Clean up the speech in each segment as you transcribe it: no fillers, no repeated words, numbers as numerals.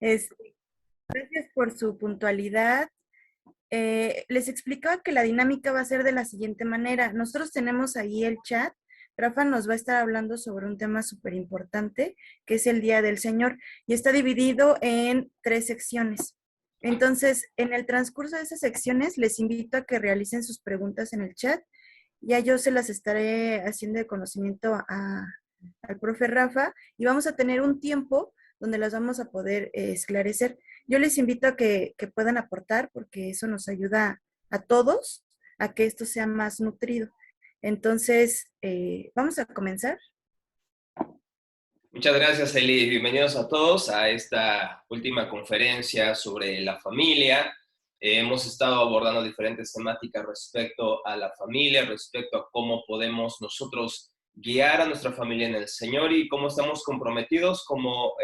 Es, Gracias por su puntualidad. Les explicaba que la dinámica va a ser de la siguiente manera. Nosotros tenemos ahí el chat. Rafa nos va a estar hablando sobre un tema súper importante, que es el Día del Señor, y está dividido en 3 secciones. Entonces, en el transcurso de esas secciones, les invito a que realicen sus preguntas en el chat. Ya yo se las estaré haciendo de conocimiento al profe Rafa y vamos a tener un tiempo donde las vamos a poder esclarecer. Yo les invito a que puedan aportar porque eso nos ayuda a todos a que esto sea más nutrido. Entonces, vamos a comenzar. Muchas gracias, Eli. Bienvenidos a todos a esta última conferencia sobre la familia. Hemos estado abordando diferentes temáticas respecto a la familia, respecto a cómo podemos nosotros guiar a nuestra familia en el Señor y cómo estamos comprometidos como,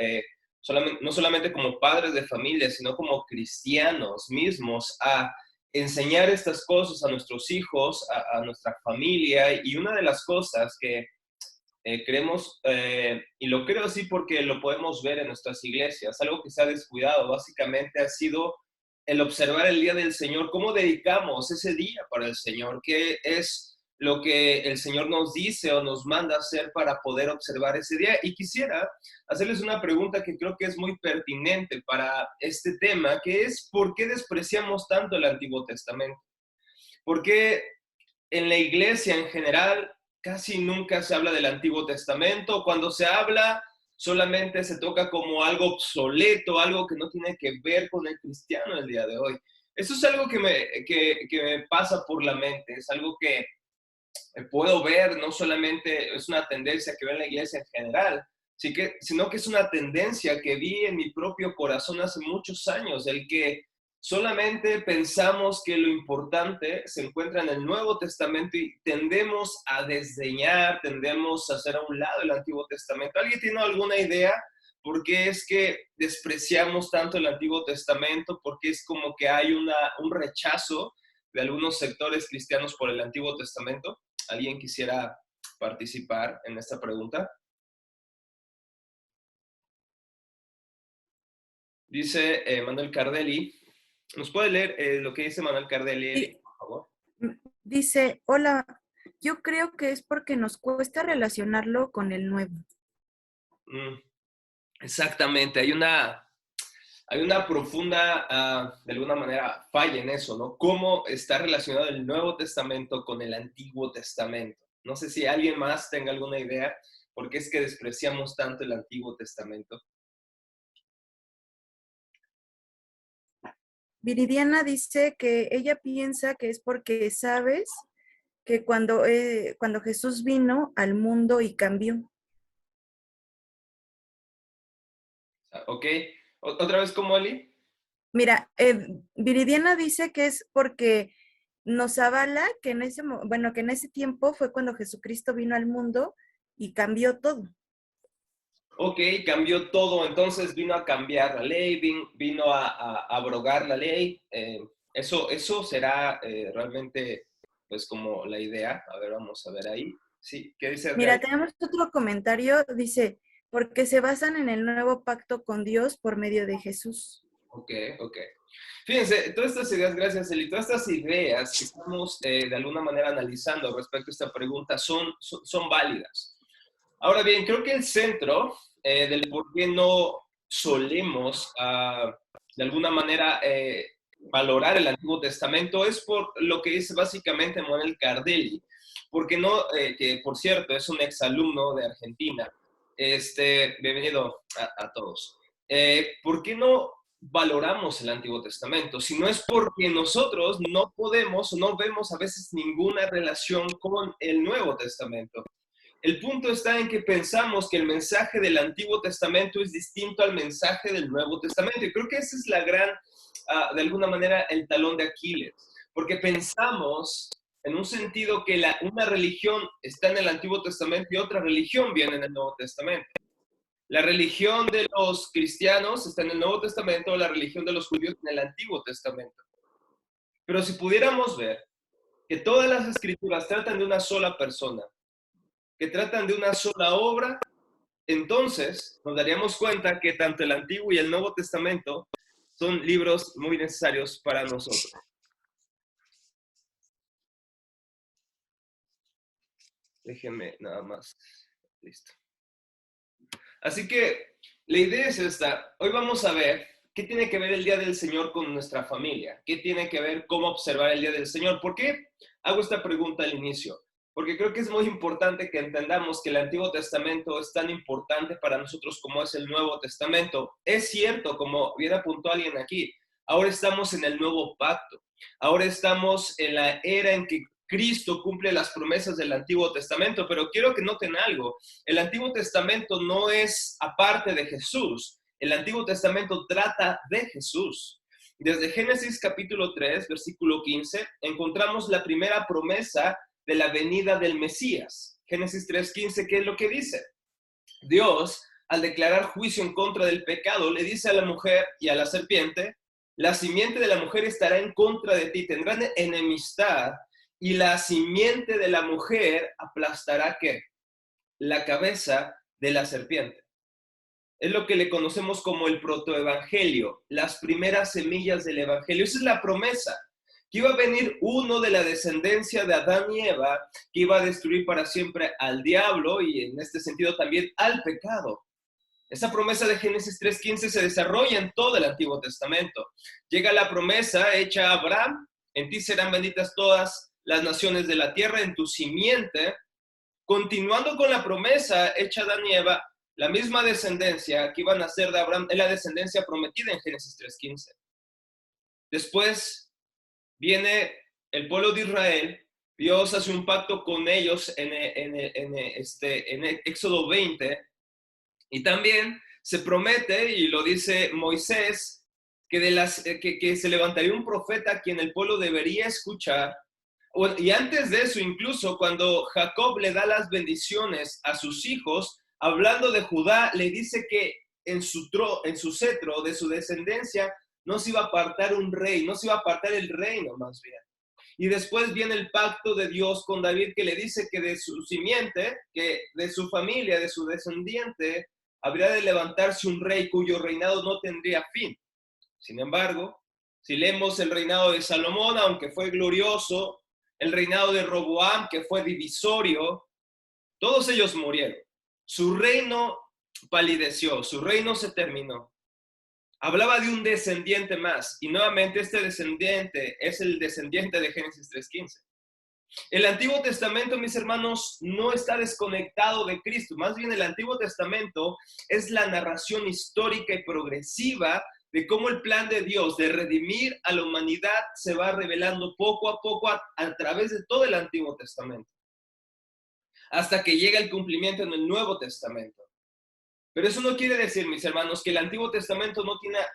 no solamente como padres de familia, sino como cristianos mismos a enseñar estas cosas a nuestros hijos, a nuestra familia. Y una de las cosas que creemos, y lo creo así porque lo podemos ver en nuestras iglesias, algo que se ha descuidado básicamente ha sido el observar el día del Señor, cómo dedicamos ese día para el Señor, qué es lo que el Señor nos dice o nos manda hacer para poder observar ese día. Y quisiera hacerles una pregunta que creo que es muy pertinente para este tema, que es ¿por qué despreciamos tanto el Antiguo Testamento? ¿Por qué en la iglesia en general casi nunca se habla del Antiguo Testamento? Cuando se habla, solamente se toca como algo obsoleto, algo que no tiene que ver con el cristiano el día de hoy. Eso es algo que me pasa por la mente, es algo que puedo ver, no solamente es una tendencia que veo en la iglesia en general, sino que es una tendencia que vi en mi propio corazón hace muchos años, el que solamente pensamos que lo importante se encuentra en el Nuevo Testamento y tendemos a desdeñar, tendemos a hacer a un lado el Antiguo Testamento. ¿Alguien tiene alguna idea por qué es que despreciamos tanto el Antiguo Testamento? ¿Por qué es como que hay un rechazo de algunos sectores cristianos por el Antiguo Testamento? ¿Alguien quisiera participar en esta pregunta? Dice Manuel Cardelli. ¿Nos puede leer lo que dice Manuel Cardelli, Eli, por favor? Dice, hola, yo creo que es porque nos cuesta relacionarlo con el nuevo. Exactamente, hay una profunda, de alguna manera, falla en eso, ¿no? ¿Cómo está relacionado el Nuevo Testamento con el Antiguo Testamento? No sé si alguien más tenga alguna idea por qué es que despreciamos tanto el Antiguo Testamento. Viridiana dice que ella piensa que es porque sabes que cuando Jesús vino al mundo y cambió. ¿Ok? ¿Otra vez como Eli? Mira, Viridiana dice que es porque nos avala que que en ese tiempo fue cuando Jesucristo vino al mundo y cambió todo. Ok, cambió todo, entonces vino a cambiar la ley, vino a abrogar la ley. Eso será realmente, pues, como la idea. A ver, vamos a ver ahí. Sí, ¿qué dice de ahí? Mira, tenemos otro comentario, dice, porque se basan en el nuevo pacto con Dios por medio de Jesús. Ok, ok. Fíjense, todas estas ideas, gracias Eli, todas estas ideas que estamos de alguna manera analizando respecto a esta pregunta son válidas. Ahora bien, creo que el centro del por qué no solemos, de alguna manera, valorar el Antiguo Testamento es por lo que dice básicamente Manuel Cardelli, porque no, que por cierto es un exalumno de Argentina. Bienvenido a todos. ¿Por qué no valoramos el Antiguo Testamento? Si no es porque nosotros no podemos o no vemos a veces ninguna relación con el Nuevo Testamento. El punto está en que pensamos que el mensaje del Antiguo Testamento es distinto al mensaje del Nuevo Testamento. Y creo que esa es la gran, de alguna manera, el talón de Aquiles. Porque pensamos en un sentido que una religión está en el Antiguo Testamento y otra religión viene en el Nuevo Testamento. La religión de los cristianos está en el Nuevo Testamento, la religión de los judíos en el Antiguo Testamento. Pero si pudiéramos ver que todas las escrituras tratan de una sola persona, que tratan de una sola obra, entonces nos daríamos cuenta que tanto el Antiguo y el Nuevo Testamento son libros muy necesarios para nosotros. Déjenme nada más. Listo. Así que la idea es esta. Hoy vamos a ver qué tiene que ver el Día del Señor con nuestra familia. ¿Qué tiene que ver cómo observar el Día del Señor? ¿Por qué hago esta pregunta al inicio? Porque creo que es muy importante que entendamos que el Antiguo Testamento es tan importante para nosotros como es el Nuevo Testamento. Es cierto, como bien apuntó alguien aquí, ahora estamos en el nuevo pacto. Ahora estamos en la era en que Cristo cumple las promesas del Antiguo Testamento, pero quiero que noten algo. El Antiguo Testamento no es aparte de Jesús. El Antiguo Testamento trata de Jesús. Desde Génesis capítulo 3, versículo 15, encontramos la primera promesa de la venida del Mesías. Génesis 3:15, ¿qué es lo que dice? Dios, al declarar juicio en contra del pecado, le dice a la mujer y a la serpiente, la simiente de la mujer estará en contra de ti, tendrán enemistad, y la simiente de la mujer aplastará, ¿qué? La cabeza de la serpiente. Es lo que le conocemos como el protoevangelio, las primeras semillas del evangelio. Esa es la promesa, que iba a venir uno de la descendencia de Adán y Eva, que iba a destruir para siempre al diablo y en este sentido también al pecado. Esa promesa de Génesis 3:15 se desarrolla en todo el Antiguo Testamento. Llega la promesa hecha a Abraham, en ti serán benditas todas las naciones de la tierra, en tu simiente. Continuando con la promesa hecha a Adán y Eva, la misma descendencia que iban a ser de Abraham es la descendencia prometida en Génesis 3:15. Después viene el pueblo de Israel, Dios hace un pacto con ellos en Éxodo 20, y también se promete, y lo dice Moisés, que se levantaría un profeta a quien el pueblo debería escuchar. Y antes de eso, incluso cuando Jacob le da las bendiciones a sus hijos, hablando de Judá, le dice que en su cetro, de su descendencia, no se iba a apartar un rey, no se iba a apartar el reino más bien. Y después viene el pacto de Dios con David, que le dice que de su simiente, que de su familia, de su descendiente, habría de levantarse un rey cuyo reinado no tendría fin. Sin embargo, si leemos el reinado de Salomón, aunque fue glorioso, el reinado de Roboam, que fue divisorio, todos ellos murieron. Su reino palideció, su reino se terminó. Hablaba de un descendiente más, y nuevamente este descendiente es el descendiente de Génesis 3:15. El Antiguo Testamento, mis hermanos, no está desconectado de Cristo. Más bien el Antiguo Testamento es la narración histórica y progresiva de cómo el plan de Dios de redimir a la humanidad se va revelando poco a poco a través de todo el Antiguo Testamento, hasta que llega el cumplimiento en el Nuevo Testamento. Pero eso no quiere decir, mis hermanos, que el Antiguo Testamento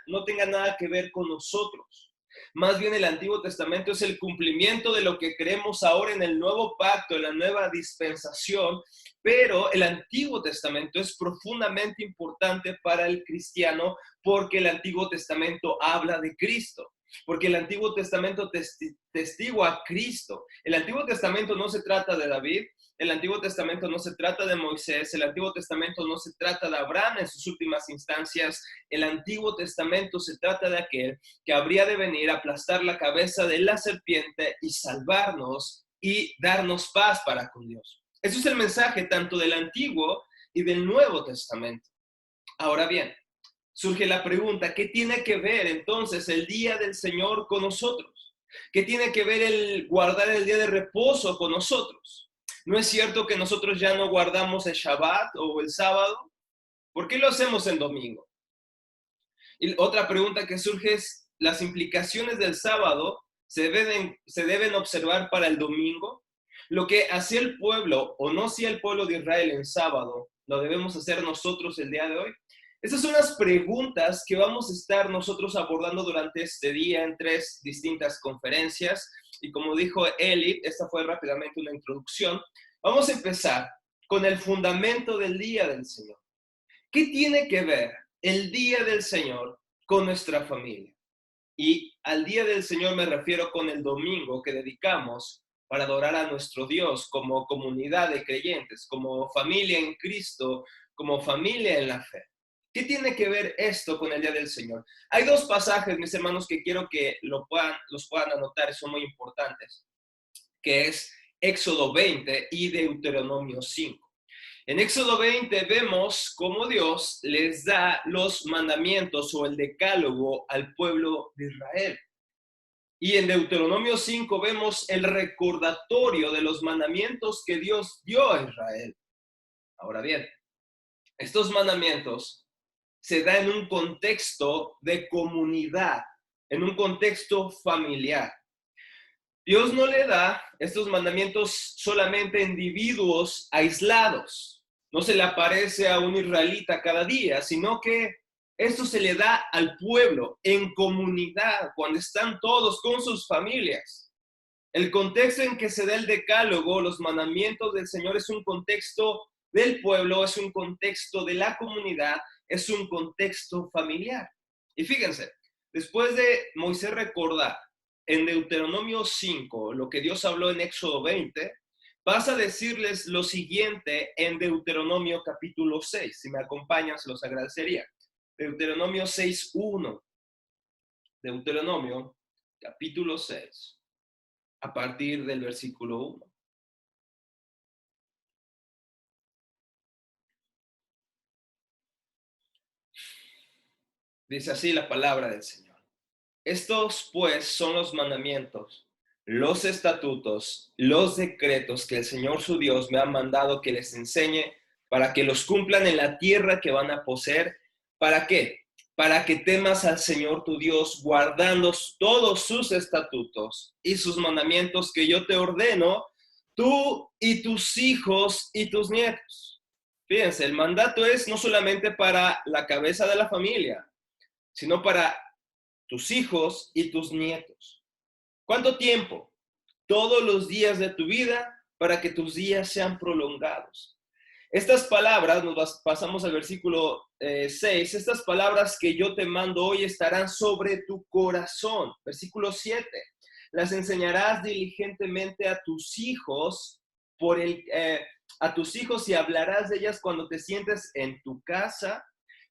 no tenga nada que ver con nosotros. Más bien el Antiguo Testamento es el cumplimiento de lo que creemos ahora en el nuevo pacto, en la nueva dispensación, pero el Antiguo Testamento es profundamente importante para el cristiano porque el Antiguo Testamento habla de Cristo. Porque el Antiguo Testamento testigua a Cristo. El Antiguo Testamento no se trata de David, el Antiguo Testamento no se trata de Moisés, el Antiguo Testamento no se trata de Abraham en sus últimas instancias, el Antiguo Testamento se trata de aquel que habría de venir a aplastar la cabeza de la serpiente y salvarnos y darnos paz para con Dios. Eso es el mensaje tanto del Antiguo y del Nuevo Testamento. Ahora bien, surge la pregunta, ¿qué tiene que ver entonces el día del Señor con nosotros? ¿Qué tiene que ver el guardar el día de reposo con nosotros? ¿No es cierto que nosotros ya no guardamos el Shabbat o el sábado? ¿Por qué lo hacemos el domingo? Y otra pregunta que surge es, ¿las implicaciones del sábado se deben observar para el domingo? Lo que hacía el pueblo o no hacía el pueblo de Israel en sábado, ¿lo debemos hacer nosotros el día de hoy? Esas son las preguntas que vamos a estar nosotros abordando durante este día en 3 distintas conferencias. Y como dijo Eli, esta fue rápidamente una introducción. Vamos a empezar con el fundamento del día del Señor. ¿Qué tiene que ver el día del Señor con nuestra familia? Y al día del Señor me refiero con el domingo que dedicamos para adorar a nuestro Dios como comunidad de creyentes, como familia en Cristo, como familia en la fe. ¿Qué tiene que ver esto con el Día del Señor? Hay dos pasajes, mis hermanos, que quiero que los puedan anotar, son muy importantes, que es Éxodo 20 y Deuteronomio 5. En Éxodo 20 vemos cómo Dios les da los mandamientos o el decálogo al pueblo de Israel. Y en Deuteronomio 5 vemos el recordatorio de los mandamientos que Dios dio a Israel. Ahora bien, estos mandamientos se dan en un contexto de comunidad, en un contexto familiar. Dios no le da estos mandamientos solamente a individuos aislados. No se le aparece a un israelita cada día, sino que esto se le da al pueblo en comunidad, cuando están todos con sus familias. El contexto en que se da el decálogo, los mandamientos del Señor, es un contexto del pueblo, es un contexto de la comunidad, es un contexto familiar. Y fíjense, después de Moisés recordar en Deuteronomio 5 lo que Dios habló en Éxodo 20, pasa a decirles lo siguiente en Deuteronomio capítulo 6. Si me acompañan, se los agradecería. Deuteronomio 6:1. Deuteronomio capítulo 6, a partir del versículo 1. Dice así la palabra del Señor. Estos, pues, son los mandamientos, los estatutos, los decretos que el Señor su Dios me ha mandado que les enseñe para que los cumplan en la tierra que van a poseer. ¿Para qué? Para que temas al Señor tu Dios, guardando todos sus estatutos y sus mandamientos que yo te ordeno, tú y tus hijos y tus nietos. Fíjense, el mandato es no solamente para la cabeza de la familia, sino para tus hijos y tus nietos. ¿Cuánto tiempo? Todos los días de tu vida, para que tus días sean prolongados. Estas palabras, pasamos al versículo 6, estas palabras que yo te mando hoy estarán sobre tu corazón. Versículo 7, las enseñarás diligentemente a tus hijos a tus hijos y hablarás de ellas cuando te sientes en tu casa,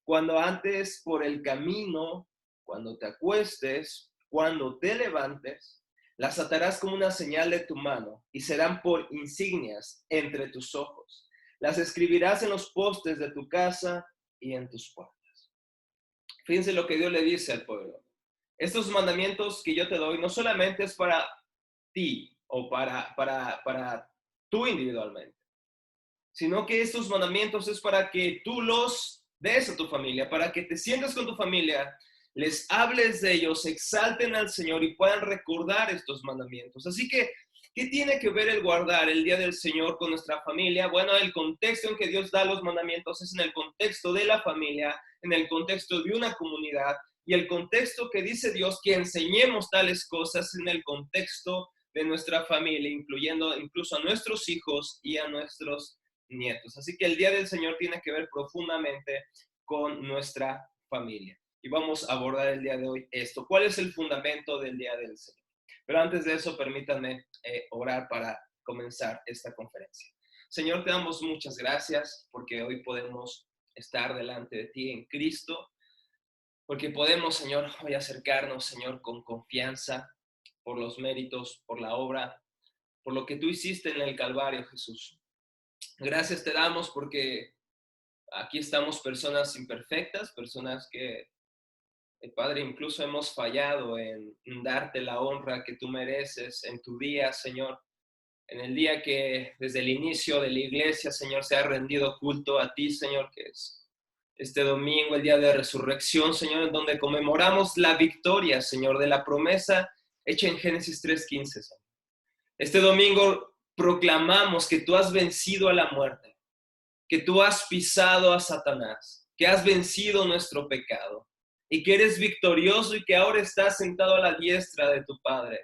cuando andes por el camino, cuando te acuestes, cuando te levantes. Las atarás como una señal de tu mano y serán por insignias entre tus ojos. Las escribirás en los postes de tu casa y en tus puertas. Fíjense lo que Dios le dice al pueblo. Estos mandamientos que yo te doy no solamente es para ti o para tú individualmente, sino que estos mandamientos es para que tú los des a tu familia, para que te sientas con tu familia, les hables de ellos, exalten al Señor y puedan recordar estos mandamientos. Así que, ¿qué tiene que ver el guardar el Día del Señor con nuestra familia? Bueno, el contexto en que Dios da los mandamientos es en el contexto de la familia, en el contexto de una comunidad, y el contexto que dice Dios que enseñemos tales cosas en el contexto de nuestra familia, incluyendo incluso a nuestros hijos y a nuestros nietos. Así que el Día del Señor tiene que ver profundamente con nuestra familia. Y vamos a abordar el día de hoy esto. ¿Cuál es el fundamento del Día del Señor? Pero antes de eso, permítanme orar para comenzar esta conferencia. Señor, te damos muchas gracias porque hoy podemos estar delante de ti en Cristo, porque podemos, Señor, hoy acercarnos, Señor, con confianza por los méritos, por la obra, por lo que tú hiciste en el Calvario, Jesús. Gracias te damos porque aquí estamos personas imperfectas, personas que, Padre, incluso hemos fallado en darte la honra que tú mereces en tu día, Señor. En el día que desde el inicio de la iglesia, Señor, se ha rendido culto a ti, Señor, que es este domingo, el día de resurrección, Señor, en donde conmemoramos la victoria, Señor, de la promesa hecha en Génesis 3:15, Señor. Este domingo proclamamos que tú has vencido a la muerte, que tú has pisado a Satanás, que has vencido nuestro pecado y que eres victorioso y que ahora estás sentado a la diestra de tu Padre,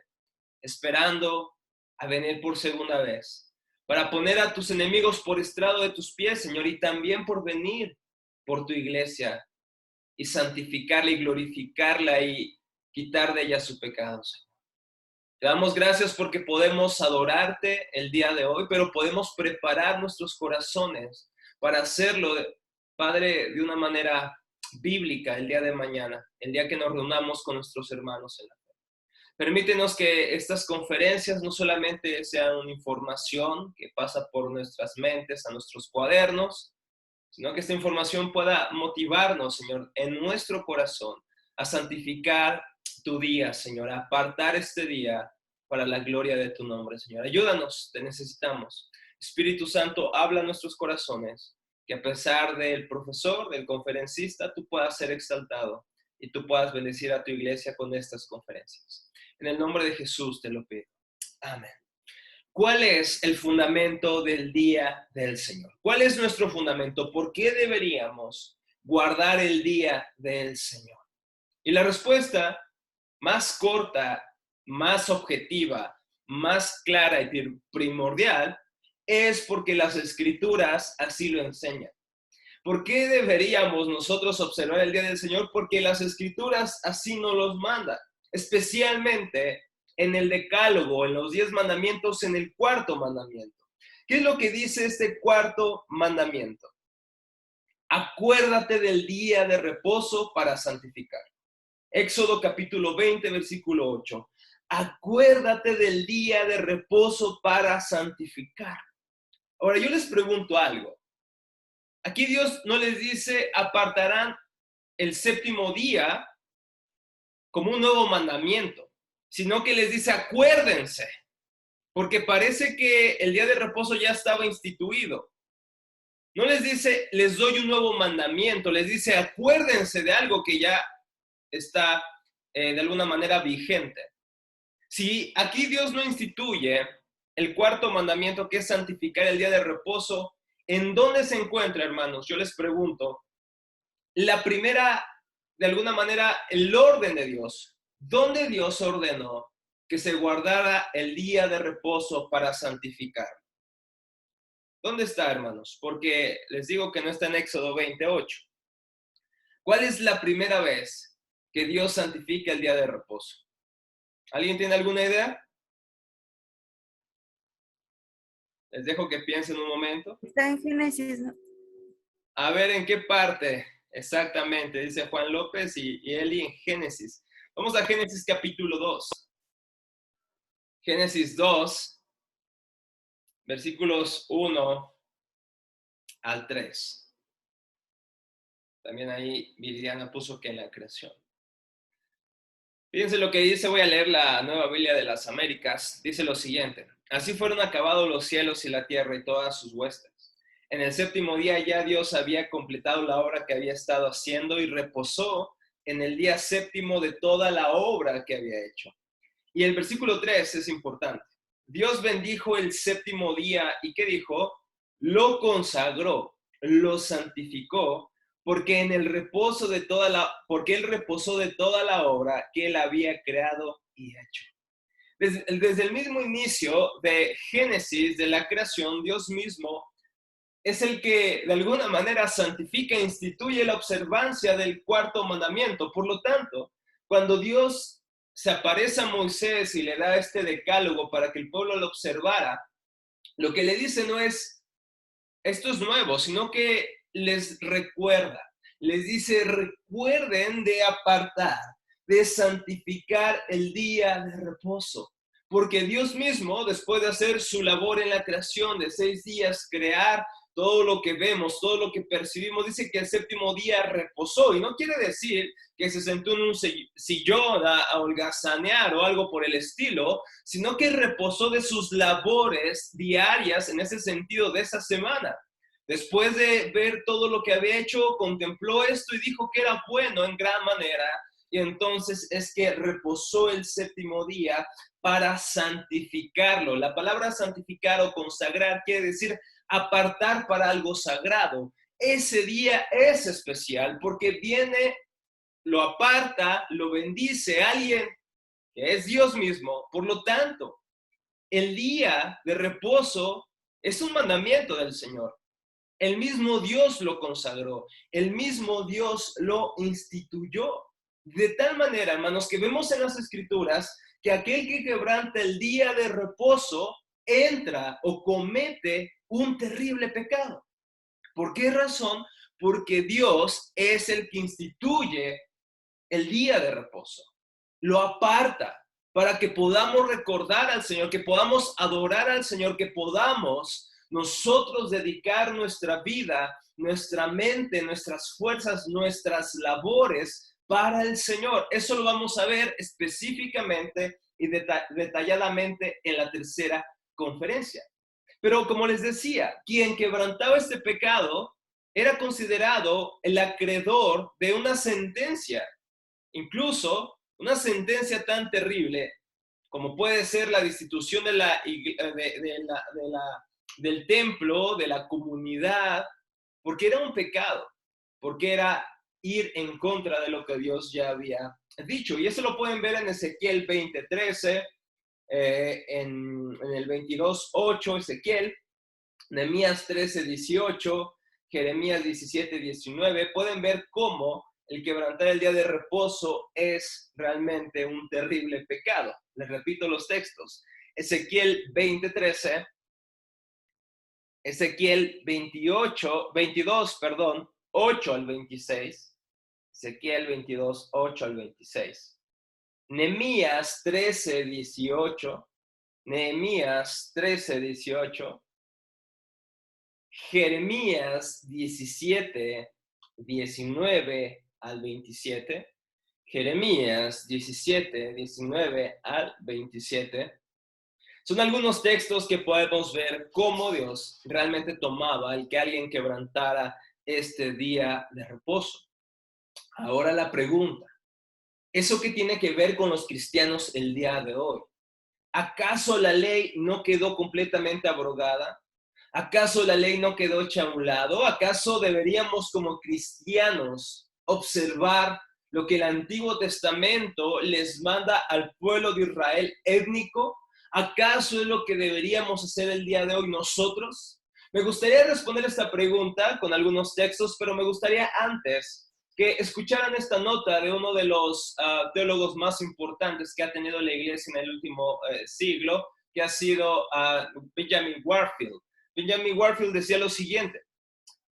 esperando a venir por segunda vez, para poner a tus enemigos por estrado de tus pies, Señor, y también por venir por tu iglesia y santificarla y glorificarla y quitar de ella su pecado, Señor. Te damos gracias porque podemos adorarte el día de hoy, pero podemos preparar nuestros corazones para hacerlo Padre, de una manera bíblica el día de mañana, el día que nos reunamos con nuestros hermanos en la fe. Permítenos que estas conferencias no solamente sean una información que pasa por nuestras mentes, a nuestros cuadernos, sino que esta información pueda motivarnos, Señor, en nuestro corazón a santificar tu día, Señor, a apartar este día para la gloria de tu nombre, Señor. Ayúdanos, te necesitamos. Espíritu Santo, habla a nuestros corazones, que a pesar del profesor, del conferencista, tú puedas ser exaltado y tú puedas bendecir a tu iglesia con estas conferencias. En el nombre de Jesús te lo pido. Amén. ¿Cuál es el fundamento del día del Señor? ¿Cuál es nuestro fundamento? ¿Por qué deberíamos guardar el día del Señor? Y la respuesta más corta, más objetiva, más clara y primordial es porque las Escrituras así lo enseñan. ¿Por qué deberíamos nosotros observar el día del Señor? Porque las Escrituras así nos los mandan, especialmente en el Decálogo, en los 10 mandamientos, en el cuarto mandamiento. ¿Qué es lo que dice este cuarto mandamiento? Acuérdate del día de reposo para santificar. Éxodo capítulo 20, versículo 8. Acuérdate del día de reposo para santificar. Ahora, yo les pregunto algo. Aquí Dios no les dice apartarán el séptimo día como un nuevo mandamiento, sino que les dice acuérdense, porque parece que el día de reposo ya estaba instituido. No les dice les doy un nuevo mandamiento, les dice acuérdense de algo que ya está de alguna manera vigente. Si aquí Dios no instituye el cuarto mandamiento, que es santificar el día de reposo, ¿en dónde se encuentra, hermanos? Yo les pregunto, la primera, de alguna manera, el orden de Dios. ¿Dónde Dios ordenó que se guardara el día de reposo para santificar? ¿Dónde está, hermanos? Porque les digo que no está en Éxodo 28. ¿Cuál es la primera vez que Dios santifica el día de reposo? ¿Alguien tiene alguna idea? Les dejo que piensen un momento. Está en Génesis, ¿no? A ver, ¿en qué parte? Exactamente, dice Juan López y Eli en Génesis. Vamos a Génesis capítulo 2. Génesis 2, versículos 1 al 3. También ahí Viridiana puso que en la creación. Fíjense lo que dice, voy a leer la Nueva Biblia de las Américas. Dice lo siguiente: así fueron acabados los cielos y la tierra y todas sus huestes. En el séptimo día ya Dios había completado la obra que había estado haciendo y reposó en el día séptimo de toda la obra que había hecho. Y el versículo 3 es importante. Dios bendijo el séptimo día y ¿qué dijo? Lo consagró, lo santificó, porque en el reposo de porque él reposó de toda la obra que él había creado y hecho. Desde el mismo inicio de Génesis, de la creación, Dios mismo es el que de alguna manera santifica e instituye la observancia del cuarto mandamiento. Por lo tanto, cuando Dios se aparece a Moisés y le da este decálogo para que el pueblo lo observara, lo que le dice no es, esto es nuevo, sino que les recuerda. Les dice, recuerden de apartar, de santificar el día de reposo. Porque Dios mismo, después de hacer su labor en la creación de 6 días, crear todo lo que vemos, todo lo que percibimos, dice que el séptimo día reposó. Y no quiere decir que se sentó en un sillón a holgazanear o algo por el estilo, sino que reposó de sus labores diarias, en ese sentido, de esa semana. Después de ver todo lo que había hecho, contempló esto y dijo que era bueno en gran manera. Y entonces es que reposó el séptimo día para santificarlo. La palabra santificar o consagrar quiere decir apartar para algo sagrado. Ese día es especial porque viene, lo aparta, lo bendice alguien que es Dios mismo. Por lo tanto, el día de reposo es un mandamiento del Señor. El mismo Dios lo consagró, el mismo Dios lo instituyó. De tal manera, hermanos, que vemos en las Escrituras que aquel que quebranta el día de reposo entra o comete un terrible pecado. ¿Por qué razón? porque Dios es el que instituye el día de reposo. Lo aparta para que podamos recordar al Señor, que podamos adorar al Señor, que podamos nosotros dedicar nuestra vida, nuestra mente, nuestras fuerzas, nuestras labores para el Señor. Eso lo vamos a ver específicamente y detalladamente en la tercera conferencia. Pero como les decía, quien quebrantaba este pecado era considerado el acreedor de una sentencia, incluso una sentencia tan terrible como puede ser la destitución del templo, de la comunidad, porque era un pecado, porque era ir en contra de lo que Dios ya había dicho. Y eso lo pueden ver en Ezequiel 20:13, en el 22:8, Ezequiel, Nehemías 13:18, Jeremías 17:19. Pueden ver cómo el quebrantar el día de reposo es realmente un terrible pecado. Les repito los textos. Ezequiel 20:13, Ezequiel 22, 8 al 26. Ezequiel 22, 8 al 26. Nehemías 13:18. Nehemías 13:18. Jeremías 17:19 al 27. Jeremías 17:19 al 27. Son algunos textos que podemos ver cómo Dios realmente tomaba el que alguien quebrantara este día de reposo. Ahora la pregunta, ¿eso qué tiene que ver con los cristianos el día de hoy? ¿Acaso la ley no quedó completamente abrogada? ¿Acaso la ley no quedó hecha a un lado? ¿Acaso deberíamos como cristianos observar lo que el Antiguo Testamento les manda al pueblo de Israel étnico? ¿Acaso es lo que deberíamos hacer el día de hoy nosotros? Me gustaría responder esta pregunta con algunos textos, pero me gustaría antes que escucharan esta nota de uno de los teólogos más importantes que ha tenido la iglesia en el último siglo, que ha sido Benjamin Warfield. Benjamin Warfield decía lo siguiente: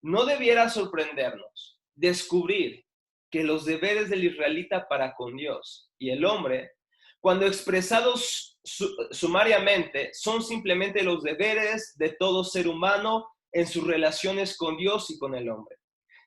no debiera sorprendernos descubrir que los deberes del israelita para con Dios y el hombre, cuando expresados sumariamente, son simplemente los deberes de todo ser humano en sus relaciones con Dios y con el hombre.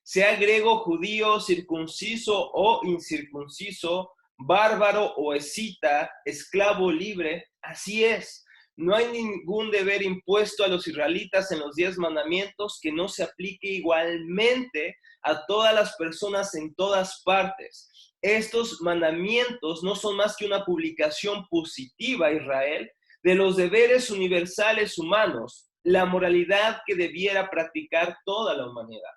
Sea griego, judío, circunciso o incircunciso, bárbaro o escita, esclavo o libre, así es. No hay ningún deber impuesto a los israelitas en los 10 mandamientos que no se aplique igualmente a todas las personas en todas partes. Estos mandamientos no son más que una publicación positiva a Israel de los deberes universales humanos, la moralidad que debiera practicar toda la humanidad.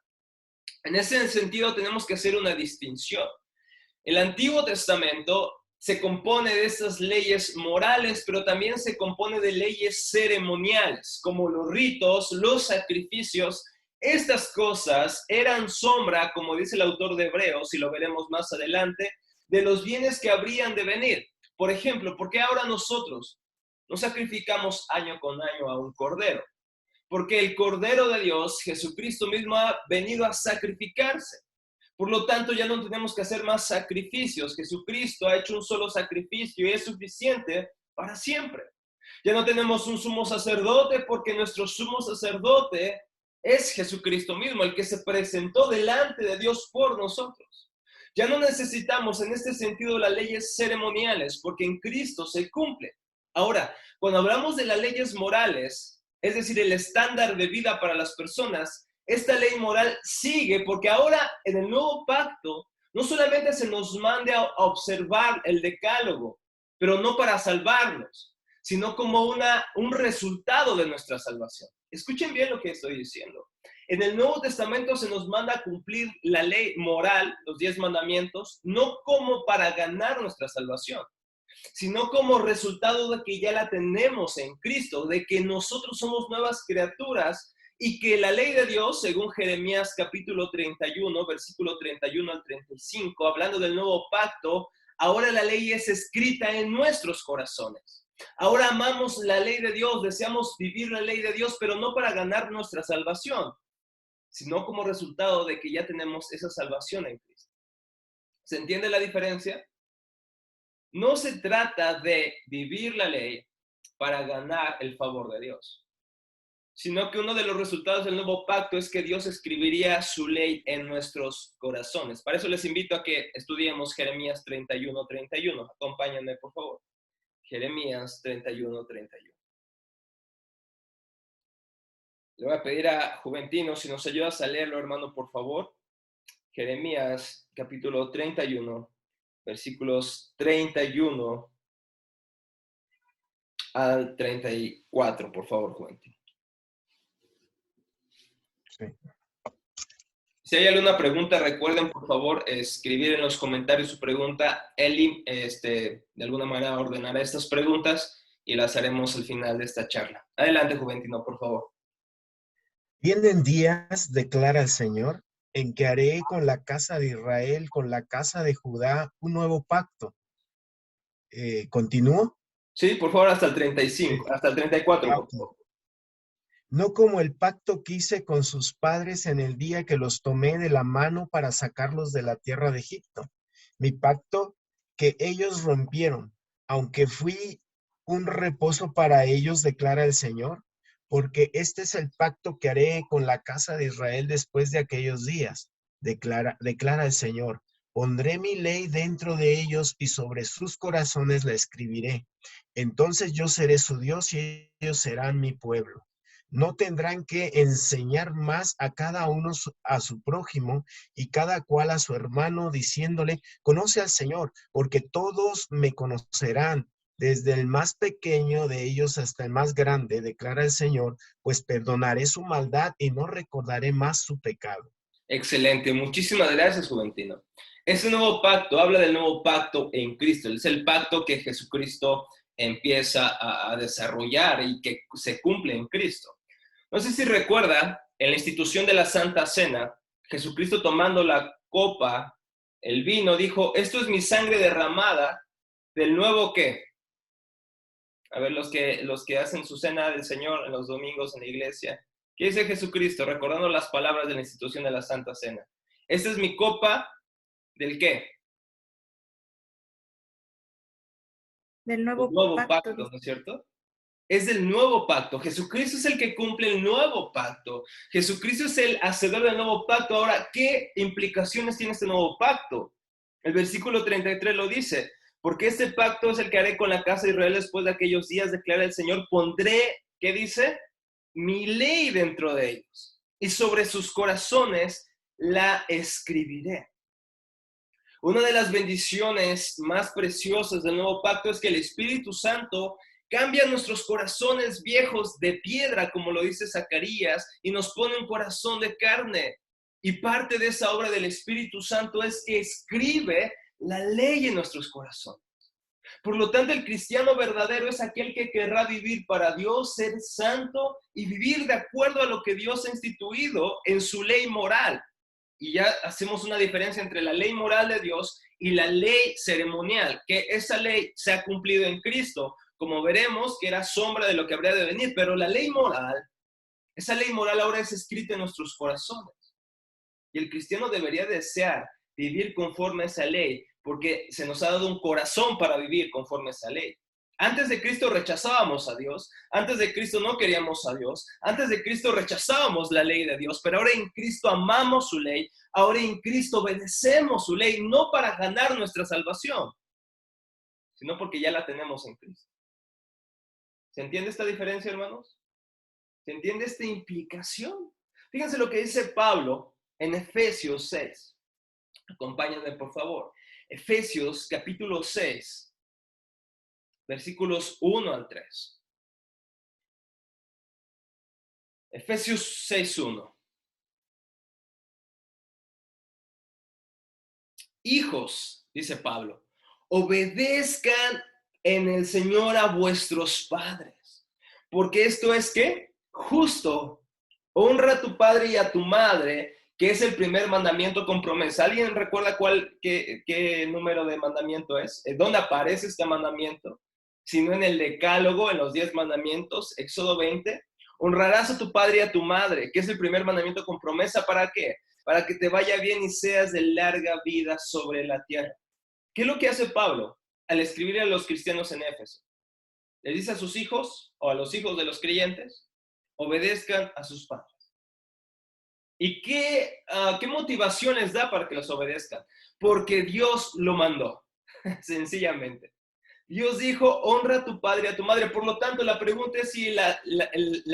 En ese sentido tenemos que hacer una distinción. El Antiguo Testamento se compone de estas leyes morales, pero también se compone de leyes ceremoniales, como los ritos, los sacrificios. Estas cosas eran sombra, como dice el autor de Hebreos, y lo veremos más adelante, de los bienes que habrían de venir. Por ejemplo, ¿por qué ahora nosotros no sacrificamos año con año a un cordero? Porque el Cordero de Dios, Jesucristo mismo, ha venido a sacrificarse. Por lo tanto, ya no tenemos que hacer más sacrificios. Jesucristo ha hecho un solo sacrificio y es suficiente para siempre. Ya no tenemos un sumo sacerdote porque nuestro sumo sacerdote es Jesucristo mismo, el que se presentó delante de Dios por nosotros. Ya no necesitamos en este sentido las leyes ceremoniales porque en Cristo se cumple. Ahora, cuando hablamos de las leyes morales, es decir, el estándar de vida para las personas, esta ley moral sigue porque ahora en el nuevo pacto no solamente se nos manda a observar el decálogo, pero no para salvarnos, sino como un resultado de nuestra salvación. Escuchen bien lo que estoy diciendo. En el Nuevo Testamento se nos manda a cumplir la ley moral, los 10 mandamientos, no como para ganar nuestra salvación, sino como resultado de que ya la tenemos en Cristo, de que nosotros somos nuevas criaturas y que la ley de Dios, según Jeremías capítulo 31, versículo 31 al 35, hablando del nuevo pacto, ahora la ley es escrita en nuestros corazones. Ahora amamos la ley de Dios, deseamos vivir la ley de Dios, pero no para ganar nuestra salvación, sino como resultado de que ya tenemos esa salvación en Cristo. ¿Se entiende la diferencia? No se trata de vivir la ley para ganar el favor de Dios, sino que uno de los resultados del nuevo pacto es que Dios escribiría su ley en nuestros corazones. Para eso les invito a que estudiemos Jeremías 31:31. Acompáñenme, por favor. Jeremías 31:31. Le voy a pedir a Juventino si nos ayudas a leerlo, hermano, por favor. Jeremías capítulo 31, versículos 31 al 34, por favor, Juventino. Sí. Si hay alguna pregunta, recuerden, por favor, escribir en los comentarios su pregunta. Eli, de alguna manera, ordenará estas preguntas y las haremos al final de esta charla. Adelante, Juventino, por favor. Vienen días, declara el Señor, en que haré con la casa de Israel, con la casa de Judá, un nuevo pacto. ¿Continúo? Sí, por favor, hasta el 35, hasta el 34, por favor. No como el pacto que hice con sus padres en el día que los tomé de la mano para sacarlos de la tierra de Egipto. Mi pacto que ellos rompieron, aunque fui un reposo para ellos, declara el Señor, porque este es el pacto que haré con la casa de Israel después de aquellos días, declara el Señor. Pondré mi ley dentro de ellos y sobre sus corazones la escribiré. Entonces yo seré su Dios y ellos serán mi pueblo. No tendrán que enseñar más a cada uno a su prójimo y cada cual a su hermano, diciéndole, conoce al Señor, porque todos me conocerán, desde el más pequeño de ellos hasta el más grande, declara el Señor, pues perdonaré su maldad y no recordaré más su pecado. Excelente, muchísimas gracias, Juventino. Ese nuevo pacto habla del nuevo pacto en Cristo. Es el pacto que Jesucristo empieza a desarrollar y que se cumple en Cristo. No sé si recuerda, en la institución de la Santa Cena, Jesucristo tomando la copa, el vino, dijo, esto es mi sangre derramada del nuevo ¿qué? A ver, los que hacen su cena del Señor en los domingos en la iglesia, ¿qué dice Jesucristo? Recordando las palabras de la institución de la Santa Cena. Esta es mi copa ¿del qué? Del nuevo pacto, ¿no es cierto? Es del nuevo pacto. Jesucristo es el que cumple el nuevo pacto. Jesucristo es el hacedor del nuevo pacto. Ahora, ¿qué implicaciones tiene este nuevo pacto? El versículo 33 lo dice, porque este pacto es el que haré con la casa de Israel después de aquellos días, declara el Señor, pondré, ¿qué dice? Mi ley dentro de ellos y sobre sus corazones la escribiré. Una de las bendiciones más preciosas del nuevo pacto es que el Espíritu Santo cambia nuestros corazones viejos de piedra, como lo dice Zacarías, y nos pone un corazón de carne. Y parte de esa obra del Espíritu Santo es que escribe la ley en nuestros corazones. Por lo tanto, el cristiano verdadero es aquel que querrá vivir para Dios, ser santo y vivir de acuerdo a lo que Dios ha instituido en su ley moral. Y ya hacemos una diferencia entre la ley moral de Dios y la ley ceremonial, que esa ley se ha cumplido en Cristo, como veremos que era sombra de lo que habría de venir, pero la ley moral, esa ley moral ahora es escrita en nuestros corazones. Y el cristiano debería desear vivir conforme a esa ley, porque se nos ha dado un corazón para vivir conforme a esa ley. Antes de Cristo rechazábamos a Dios, antes de Cristo no queríamos a Dios, antes de Cristo rechazábamos la ley de Dios, pero ahora en Cristo amamos su ley, ahora en Cristo obedecemos su ley, no para ganar nuestra salvación, sino porque ya la tenemos en Cristo. ¿Se entiende esta diferencia, hermanos? ¿Se entiende esta implicación? Fíjense lo que dice Pablo en Efesios 6. Acompáñenme, por favor. Efesios capítulo 6. Versículos 1 al 3. Efesios 6:1. Hijos, dice Pablo, obedezcan en el Señor a vuestros padres, porque esto es ¿qué? Justo. Honra a tu padre y a tu madre, que es el primer mandamiento con promesa. ¿Alguien recuerda qué número de mandamiento es? ¿Dónde aparece este mandamiento? Sino en el Decálogo, en los 10 mandamientos, Éxodo 20. Honrarás a tu padre y a tu madre, que es el primer mandamiento con promesa. ¿Para qué? Para que te vaya bien y seas de larga vida sobre la tierra. ¿Qué es lo que hace Pablo al escribir a los cristianos en Éfeso? Les dice a sus hijos o a los hijos de los creyentes, obedezcan a sus padres. ¿Y qué motivación les da para que los obedezcan? Porque Dios lo mandó, sencillamente. Dios dijo, honra a tu padre y a tu madre. Por lo tanto, la pregunta es si la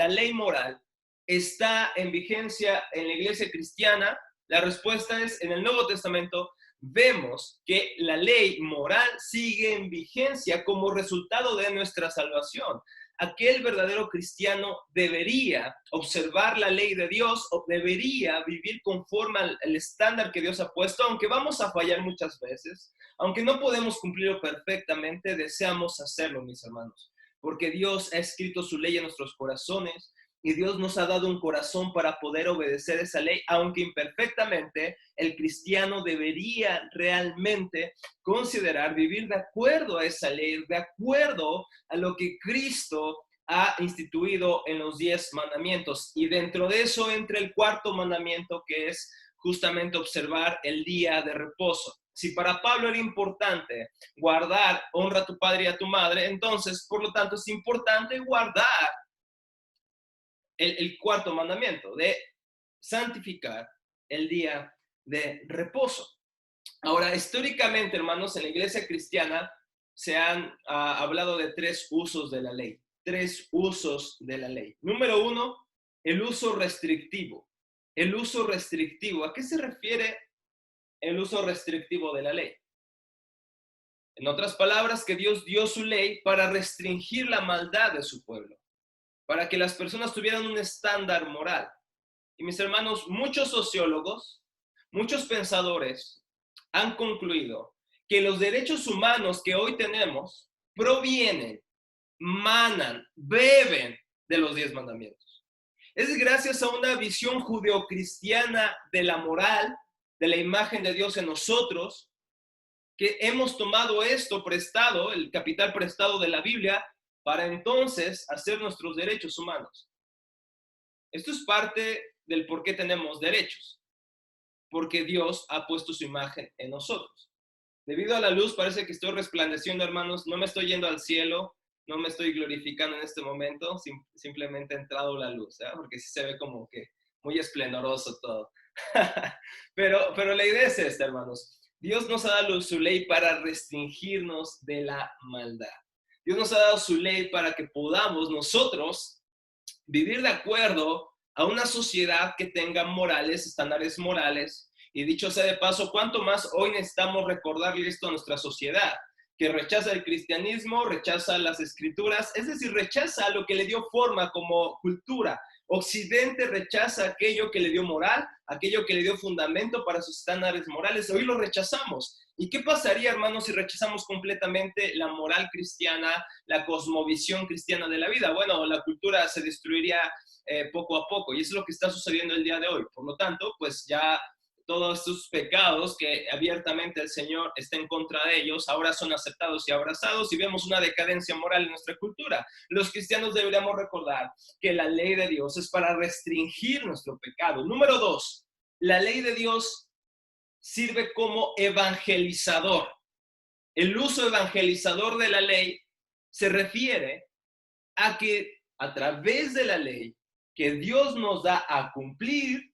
ley moral está en vigencia en la iglesia cristiana. La respuesta es, en el Nuevo Testamento, vemos que la ley moral sigue en vigencia como resultado de nuestra salvación. Aquel verdadero cristiano debería observar la ley de Dios o debería vivir conforme al estándar que Dios ha puesto, aunque vamos a fallar muchas veces, aunque no podemos cumplirlo perfectamente, deseamos hacerlo, mis hermanos, porque Dios ha escrito su ley en nuestros corazones y Dios nos ha dado un corazón para poder obedecer esa ley, aunque imperfectamente. El cristiano debería realmente considerar vivir de acuerdo a esa ley, de acuerdo a lo que Cristo ha instituido en los 10 mandamientos. Y dentro de eso entra el cuarto mandamiento, que es justamente observar el día de reposo. Si para Pablo era importante guardar, honra a tu padre y a tu madre, entonces, por lo tanto, es importante guardar el cuarto mandamiento de santificar el día de reposo. Ahora, históricamente, hermanos, en la iglesia cristiana se han hablado de 3 usos de la ley. 3 usos de la ley. Número 1, el uso restrictivo. El uso restrictivo. ¿A qué se refiere el uso restrictivo de la ley? En otras palabras, que Dios dio su ley para restringir la maldad de su pueblo, para que las personas tuvieran un estándar moral. Y mis hermanos, muchos sociólogos, muchos pensadores han concluido que los derechos humanos que hoy tenemos provienen, manan, beben de los 10 mandamientos. Es gracias a una visión judeocristiana de la moral, de la imagen de Dios en nosotros, que hemos tomado esto prestado, el capital prestado de la Biblia, para entonces hacer nuestros derechos humanos. Esto es parte del por qué tenemos derechos, porque Dios ha puesto su imagen en nosotros. Debido a la luz parece que estoy resplandeciendo, hermanos, no me estoy yendo al cielo, no me estoy glorificando en este momento, simplemente ha entrado la luz, ¿eh? Porque sí se ve como que muy esplendoroso todo. pero la idea es esta, hermanos. Dios nos ha dado su ley para restringirnos de la maldad. Dios nos ha dado su ley para que podamos nosotros vivir de acuerdo a una sociedad que tenga morales, estándares morales. Y dicho sea de paso, ¿cuánto más hoy necesitamos recordarle esto a nuestra sociedad? Que rechaza el cristianismo, rechaza las escrituras, es decir, rechaza lo que le dio forma como cultura. Occidente rechaza aquello que le dio moral, aquello que le dio fundamento para sus estándares morales. Hoy lo rechazamos. ¿Y qué pasaría, hermanos, si rechazamos completamente la moral cristiana, la cosmovisión cristiana de la vida? Bueno, la cultura se destruiría poco a poco, y eso es lo que está sucediendo el día de hoy. Por lo tanto, pues ya todos estos pecados que abiertamente el Señor está en contra de ellos, ahora son aceptados y abrazados, y vemos una decadencia moral en nuestra cultura. Los cristianos deberíamos recordar que la ley de Dios es para restringir nuestro pecado. Número 2, la ley de Dios sirve como evangelizador. El uso evangelizador de la ley se refiere a que a través de la ley que Dios nos da a cumplir,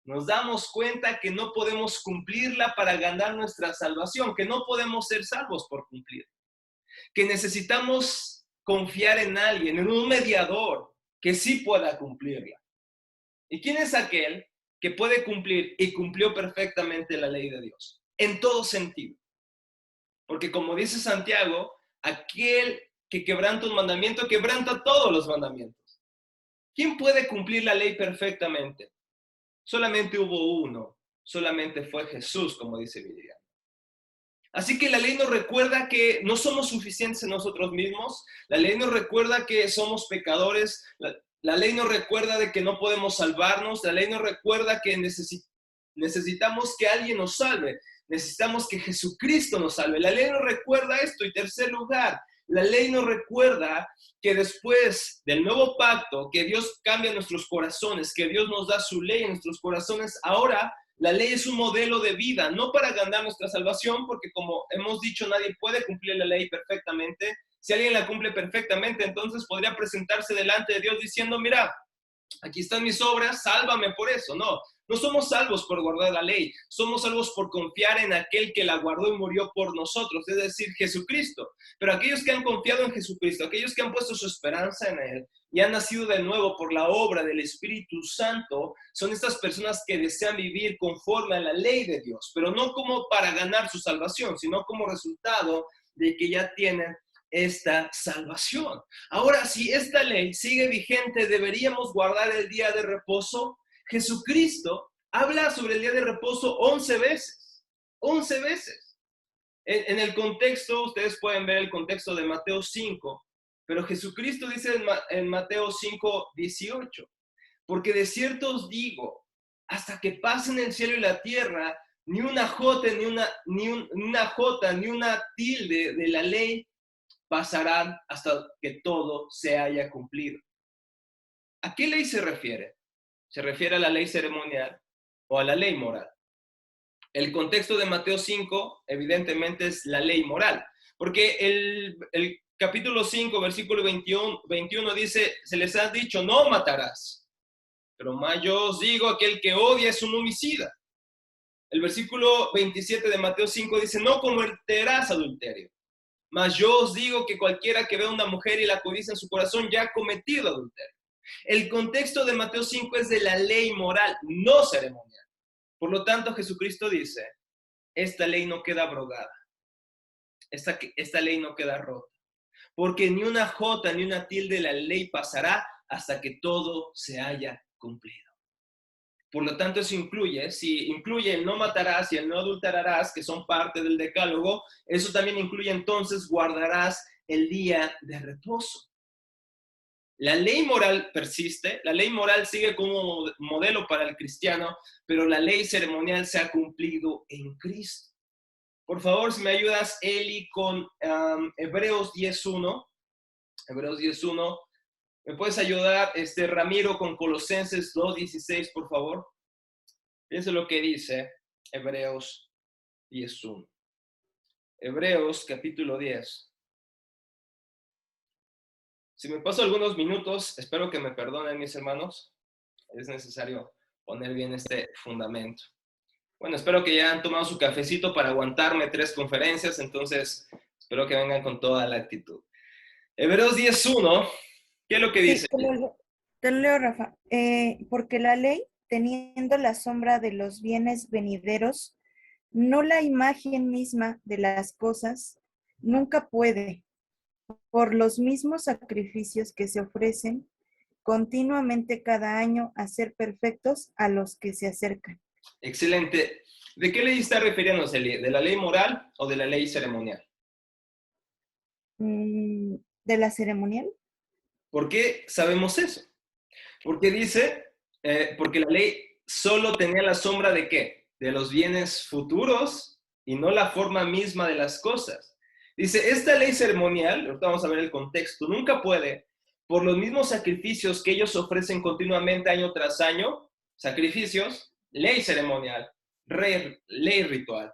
nos damos cuenta que no podemos cumplirla para ganar nuestra salvación, que no podemos ser salvos por cumplir, que necesitamos confiar en alguien, en un mediador que sí pueda cumplirla. ¿Y quién es aquel que puede cumplir y cumplió perfectamente la ley de Dios? En todo sentido. Porque como dice Santiago, aquel que quebranta un mandamiento, quebranta todos los mandamientos. ¿Quién puede cumplir la ley perfectamente? Solamente hubo uno, solamente fue Jesús, como dice Biblia. Así que la ley nos recuerda que no somos suficientes en nosotros mismos, la ley nos recuerda que somos pecadores, la ley nos recuerda de que no podemos salvarnos, la ley nos recuerda que necesitamos que alguien nos salve, necesitamos que Jesucristo nos salve. La ley nos recuerda esto. Y tercer lugar, La ley nos recuerda que después del nuevo pacto, que Dios cambia nuestros corazones, que Dios nos da su ley en nuestros corazones, ahora la ley es un modelo de vida, no para ganar nuestra salvación, porque como hemos dicho, nadie puede cumplir la ley perfectamente. Si alguien la cumple perfectamente, entonces podría presentarse delante de Dios diciendo, mira, aquí están mis obras, sálvame por eso. No, no somos salvos por guardar la ley, somos salvos por confiar en aquel que la guardó y murió por nosotros, es decir, Jesucristo. Pero aquellos que han confiado en Jesucristo, aquellos que han puesto su esperanza en Él y han nacido de nuevo por la obra del Espíritu Santo, son estas personas que desean vivir conforme a la ley de Dios, pero no como para ganar su salvación, sino como resultado de que ya tienen esta salvación. Ahora, si esta ley sigue vigente, ¿deberíamos guardar el día de reposo? Jesucristo habla sobre el día de reposo 11 veces. 11 veces. En el contexto, ustedes pueden ver el contexto de Mateo 5, pero Jesucristo dice en Mateo 5, 18, porque de cierto os digo, hasta que pasen el cielo y la tierra, ni una jota, ni una tilde de la ley pasarán hasta que todo se haya cumplido. ¿A qué ley se refiere? ¿Se refiere a la ley ceremonial o a la ley moral? El contexto de Mateo 5 evidentemente es la ley moral, porque el capítulo 5, versículo 21 dice, se les ha dicho, no matarás, pero más yo os digo, aquel que odia es un homicida. El versículo 27 de Mateo 5 dice, no cometerás adulterio. Mas yo os digo que cualquiera que vea a una mujer y la codicia en su corazón ya ha cometido adulterio. El contexto de Mateo 5 es de la ley moral, no ceremonial. Por lo tanto, Jesucristo dice, esta ley no queda abrogada. Esta ley no queda rota. Porque ni una jota ni una tilde de la ley pasará hasta que todo se haya cumplido. Por lo tanto, eso incluye, si incluye el no matarás y el no adulterarás, que son parte del decálogo, eso también incluye entonces guardarás el día de reposo. La ley moral persiste, la ley moral sigue como modelo para el cristiano, pero la ley ceremonial se ha cumplido en Cristo. Por favor, si me ayudas, Eli, con Hebreos 10.1. Hebreos 10.1. ¿Me puedes ayudar, Ramiro, con Colosenses 2.16, por favor? Fíjense lo que dice Hebreos 10.1. Hebreos capítulo 10. Si me paso algunos minutos, espero que me perdonen mis hermanos. Es necesario poner bien este fundamento. Bueno, espero que ya han tomado su cafecito para aguantarme 3 conferencias, entonces espero que vengan con toda la actitud. Hebreos 10.1, ¿qué es lo que dice? Sí, te lo leo, Rafa. Porque la ley, teniendo la sombra de los bienes venideros, no la imagen misma de las cosas, nunca puede, por los mismos sacrificios que se ofrecen continuamente cada año, hacer perfectos a los que se acercan. Excelente. ¿De qué ley está refiriéndose, Eli? ¿De la ley moral o de la ley ceremonial? ¿De la ceremonial? ¿Por qué sabemos eso? Porque dice, porque la ley solo tenía la sombra de ¿qué? De los bienes futuros y no la forma misma de las cosas. Dice, esta ley ceremonial, ahorita vamos a ver el contexto, nunca puede, por los mismos sacrificios que ellos ofrecen continuamente año tras año, sacrificios, ley ceremonial, ley ritual.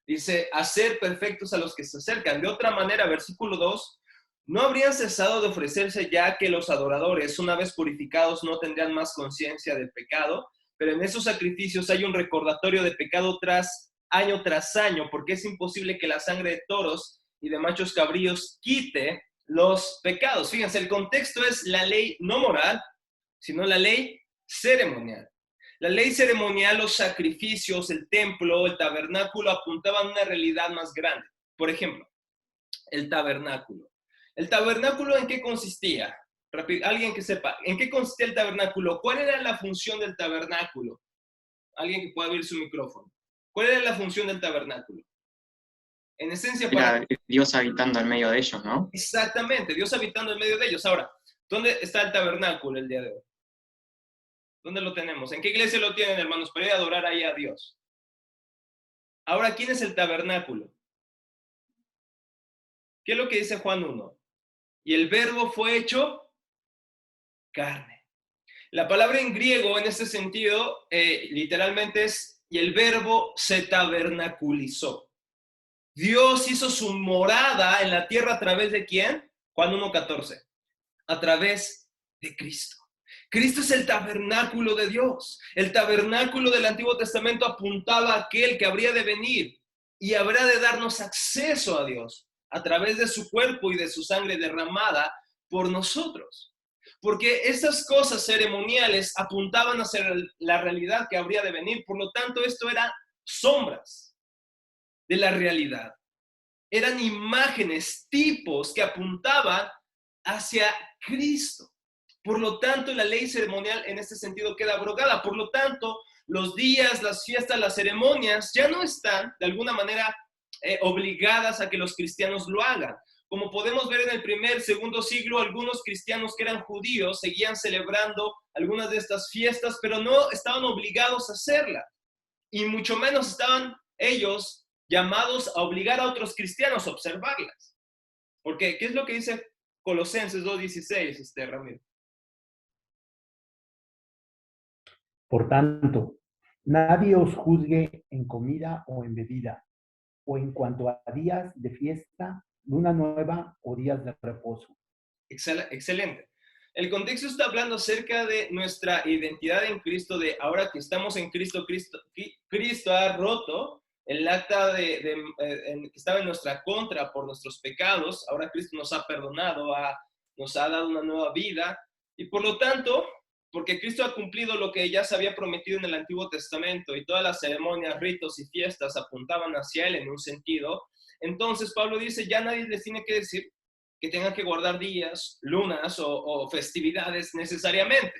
Dice, hacer perfectos a los que se acercan. De otra manera, versículo 2, no habrían cesado de ofrecerse ya que los adoradores, una vez purificados, no tendrían más conciencia del pecado, pero en esos sacrificios hay un recordatorio de pecado tras año, porque es imposible que la sangre de toros y de machos cabríos quite los pecados. Fíjense, el contexto es la ley no moral, sino la ley ceremonial. La ley ceremonial, los sacrificios, el templo, el tabernáculo apuntaban a una realidad más grande. Por ejemplo, el tabernáculo. ¿El tabernáculo en qué consistía? Alguien que sepa, ¿en qué consistía el tabernáculo? ¿Cuál era la función del tabernáculo? Alguien que pueda abrir su micrófono. ¿Cuál era la función del tabernáculo? En esencia, para Dios habitando en medio de ellos, ¿no? Exactamente, Dios habitando en medio de ellos. Ahora, ¿dónde está el tabernáculo el día de hoy? ¿Dónde lo tenemos? ¿En qué iglesia lo tienen, hermanos? Para ir a adorar ahí a Dios. Ahora, ¿quién es el tabernáculo? ¿Qué es lo que dice Juan 1? Y el verbo fue hecho carne. La palabra en griego en este sentido literalmente es, y el verbo se tabernaculizó. Dios hizo su morada en la tierra a través de ¿quién? Juan 1:14. A través de Cristo. Cristo es el tabernáculo de Dios. El tabernáculo del Antiguo Testamento apuntaba a aquel que habría de venir y habrá de darnos acceso a Dios a través de su cuerpo y de su sangre derramada por nosotros. Porque estas cosas ceremoniales apuntaban hacia la realidad que habría de venir. Por lo tanto, esto eran sombras de la realidad. Eran imágenes, tipos que apuntaban hacia Cristo. Por lo tanto, la ley ceremonial en este sentido queda abrogada. Por lo tanto, los días, las fiestas, las ceremonias ya no están de alguna manera obligadas a que los cristianos lo hagan. Como podemos ver en el primer, segundo siglo, algunos cristianos que eran judíos seguían celebrando algunas de estas fiestas, pero no estaban obligados a hacerlas. Y mucho menos estaban ellos llamados a obligar a otros cristianos a observarlas. Porque, ¿qué es lo que dice Colosenses 2:16, Ramiro? Por tanto, nadie os juzgue en comida o en bebida, o en cuanto a días de fiesta, luna nueva o días de reposo. Excelente. El contexto está hablando acerca de nuestra identidad en Cristo, de ahora que estamos en Cristo, Cristo ha roto el acta que estaba en nuestra contra por nuestros pecados. Ahora Cristo nos ha perdonado, nos ha dado una nueva vida, y por lo tanto, porque Cristo ha cumplido lo que ya se había prometido en el Antiguo Testamento y todas las ceremonias, ritos y fiestas apuntaban hacia Él en un sentido, entonces Pablo dice, ya nadie les tiene que decir que tengan que guardar días, lunas o festividades necesariamente,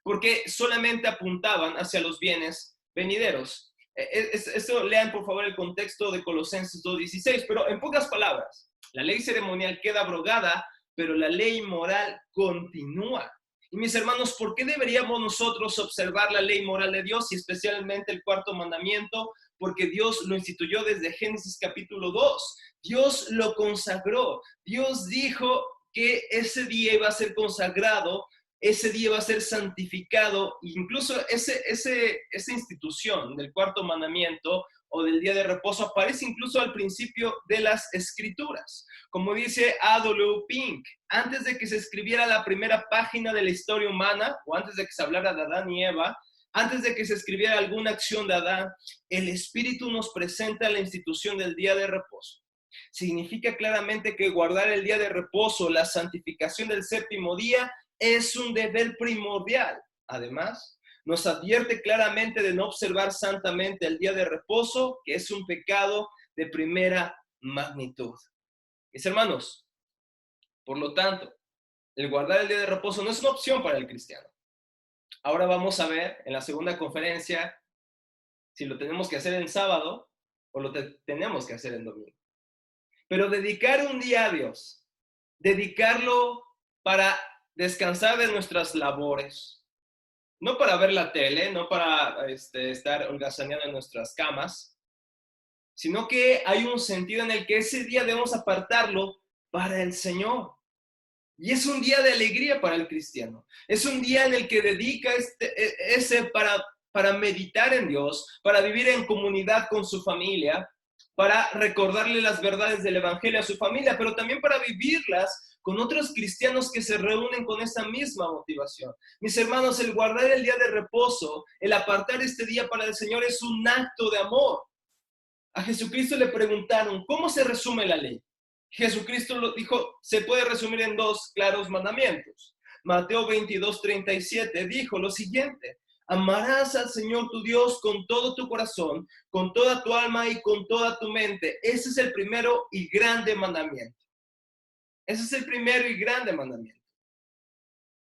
porque solamente apuntaban hacia los bienes venideros. Esto lean por favor el contexto de Colosenses 2:16, pero en pocas palabras, la ley ceremonial queda abrogada, pero la ley moral continúa. Y mis hermanos, ¿por qué deberíamos nosotros observar la ley moral de Dios y especialmente el cuarto mandamiento? Porque Dios lo instituyó desde Génesis capítulo 2. Dios lo consagró. Dios dijo que ese día iba a ser consagrado, ese día iba a ser santificado. Incluso esa institución del cuarto mandamiento o del día de reposo aparece incluso al principio de las Escrituras. Como dice A.W. Pink, antes de que se escribiera la primera página de la historia humana, o antes de que se hablara de Adán y Eva, antes de que se escribiera alguna acción de Adán, el Espíritu nos presenta la institución del día de reposo. Significa claramente que guardar el día de reposo, la santificación del séptimo día, es un deber primordial. Además, nos advierte claramente de no observar santamente el día de reposo, que es un pecado de primera magnitud. Mis hermanos, por lo tanto, el guardar el día de reposo no es una opción para el cristiano. Ahora vamos a ver en la segunda conferencia si lo tenemos que hacer en sábado o lo tenemos que hacer en domingo. Pero dedicar un día a Dios, dedicarlo para descansar de nuestras labores, no para ver la tele, no para estar holgazaneando en nuestras camas, sino que hay un sentido en el que ese día debemos apartarlo para el Señor. Y es un día de alegría para el cristiano. Es un día en el que dedica para meditar en Dios, para vivir en comunidad con su familia, para recordarle las verdades del Evangelio a su familia, pero también para vivirlas con otros cristianos que se reúnen con esa misma motivación. Mis hermanos, el guardar el día de reposo, el apartar este día para el Señor es un acto de amor. A Jesucristo le preguntaron, ¿cómo se resume la ley? Jesucristo lo dijo, se puede resumir en dos claros mandamientos. Mateo 22:37 dijo lo siguiente: amarás al Señor tu Dios con todo tu corazón, con toda tu alma y con toda tu mente. Ese es el primero y grande mandamiento. Ese es el primero y grande mandamiento.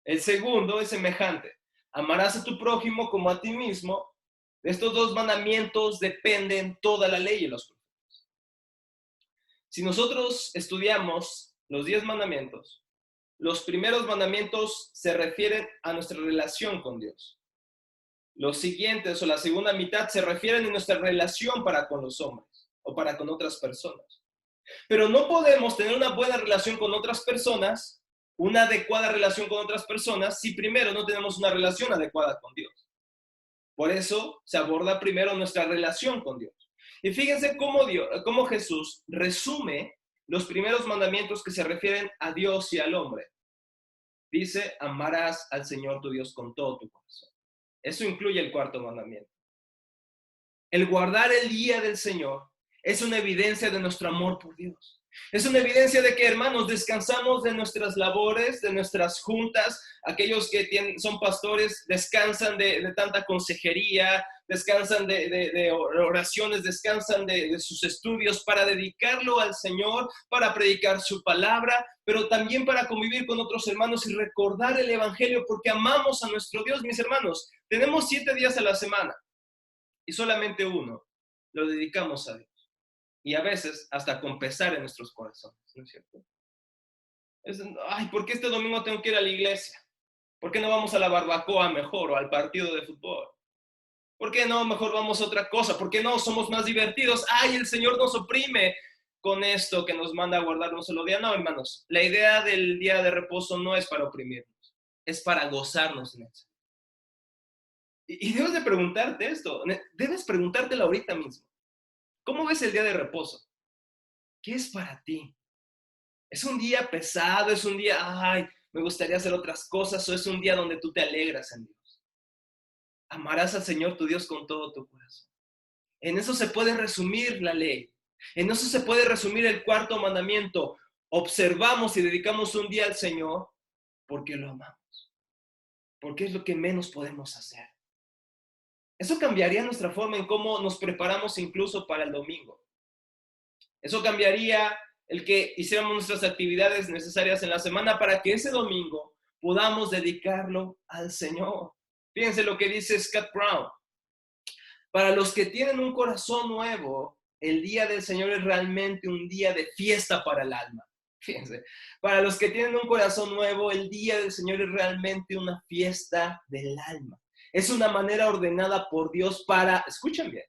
El segundo es semejante: amarás a tu prójimo como a ti mismo. De estos dos mandamientos dependen toda la ley y los profetas. Si nosotros estudiamos los 10 mandamientos, los primeros mandamientos se refieren a nuestra relación con Dios. Los siguientes o la segunda mitad se refieren a nuestra relación para con los hombres o para con otras personas. Pero no podemos tener una buena relación con otras personas, una adecuada relación con otras personas, si primero no tenemos una relación adecuada con Dios. Por eso se aborda primero nuestra relación con Dios. Y fíjense cómo Jesús resume los primeros mandamientos que se refieren a Dios y al hombre. Dice, amarás al Señor tu Dios con todo tu corazón. Eso incluye el cuarto mandamiento. El guardar el día del Señor es una evidencia de nuestro amor por Dios. Es una evidencia de que, hermanos, descansamos de nuestras labores, de nuestras juntas. Aquellos que son pastores descansan de tanta consejería, descansan de oraciones, descansan de sus estudios para dedicarlo al Señor, para predicar su palabra, pero también para convivir con otros hermanos y recordar el Evangelio, porque amamos a nuestro Dios, mis hermanos. Tenemos 7 días a la semana y solamente uno lo dedicamos a Dios. Y a veces hasta con pesar en nuestros corazones, ¿no es cierto? Ay, ¿por qué este domingo tengo que ir a la iglesia? ¿Por qué no vamos a la barbacoa mejor o al partido de fútbol? ¿Por qué no mejor vamos a otra cosa? ¿Por qué no somos más divertidos? Ay, el Señor nos oprime con esto que nos manda a guardar un solo día. No, hermanos, la idea del día de reposo no es para oprimirnos, es para gozarnos en eso. Y debes de preguntarte esto, debes preguntártelo ahorita mismo. ¿Cómo ves el día de reposo? ¿Qué es para ti? ¿Es un día pesado? ¿Es un día, ay, me gustaría hacer otras cosas? ¿O es un día donde tú te alegras en Dios? Amarás al Señor tu Dios con todo tu corazón. En eso se puede resumir la ley. En eso se puede resumir el cuarto mandamiento. Observamos y dedicamos un día al Señor porque lo amamos. Porque es lo que menos podemos hacer. Eso cambiaría nuestra forma en cómo nos preparamos incluso para el domingo. Eso cambiaría el que hiciéramos nuestras actividades necesarias en la semana para que ese domingo podamos dedicarlo al Señor. Fíjense lo que dice Scott Brown. Para los que tienen un corazón nuevo, el día del Señor es realmente un día de fiesta para el alma. Fíjense, para los que tienen un corazón nuevo, el día del Señor es realmente una fiesta del alma. Es una manera ordenada por Dios escuchen bien,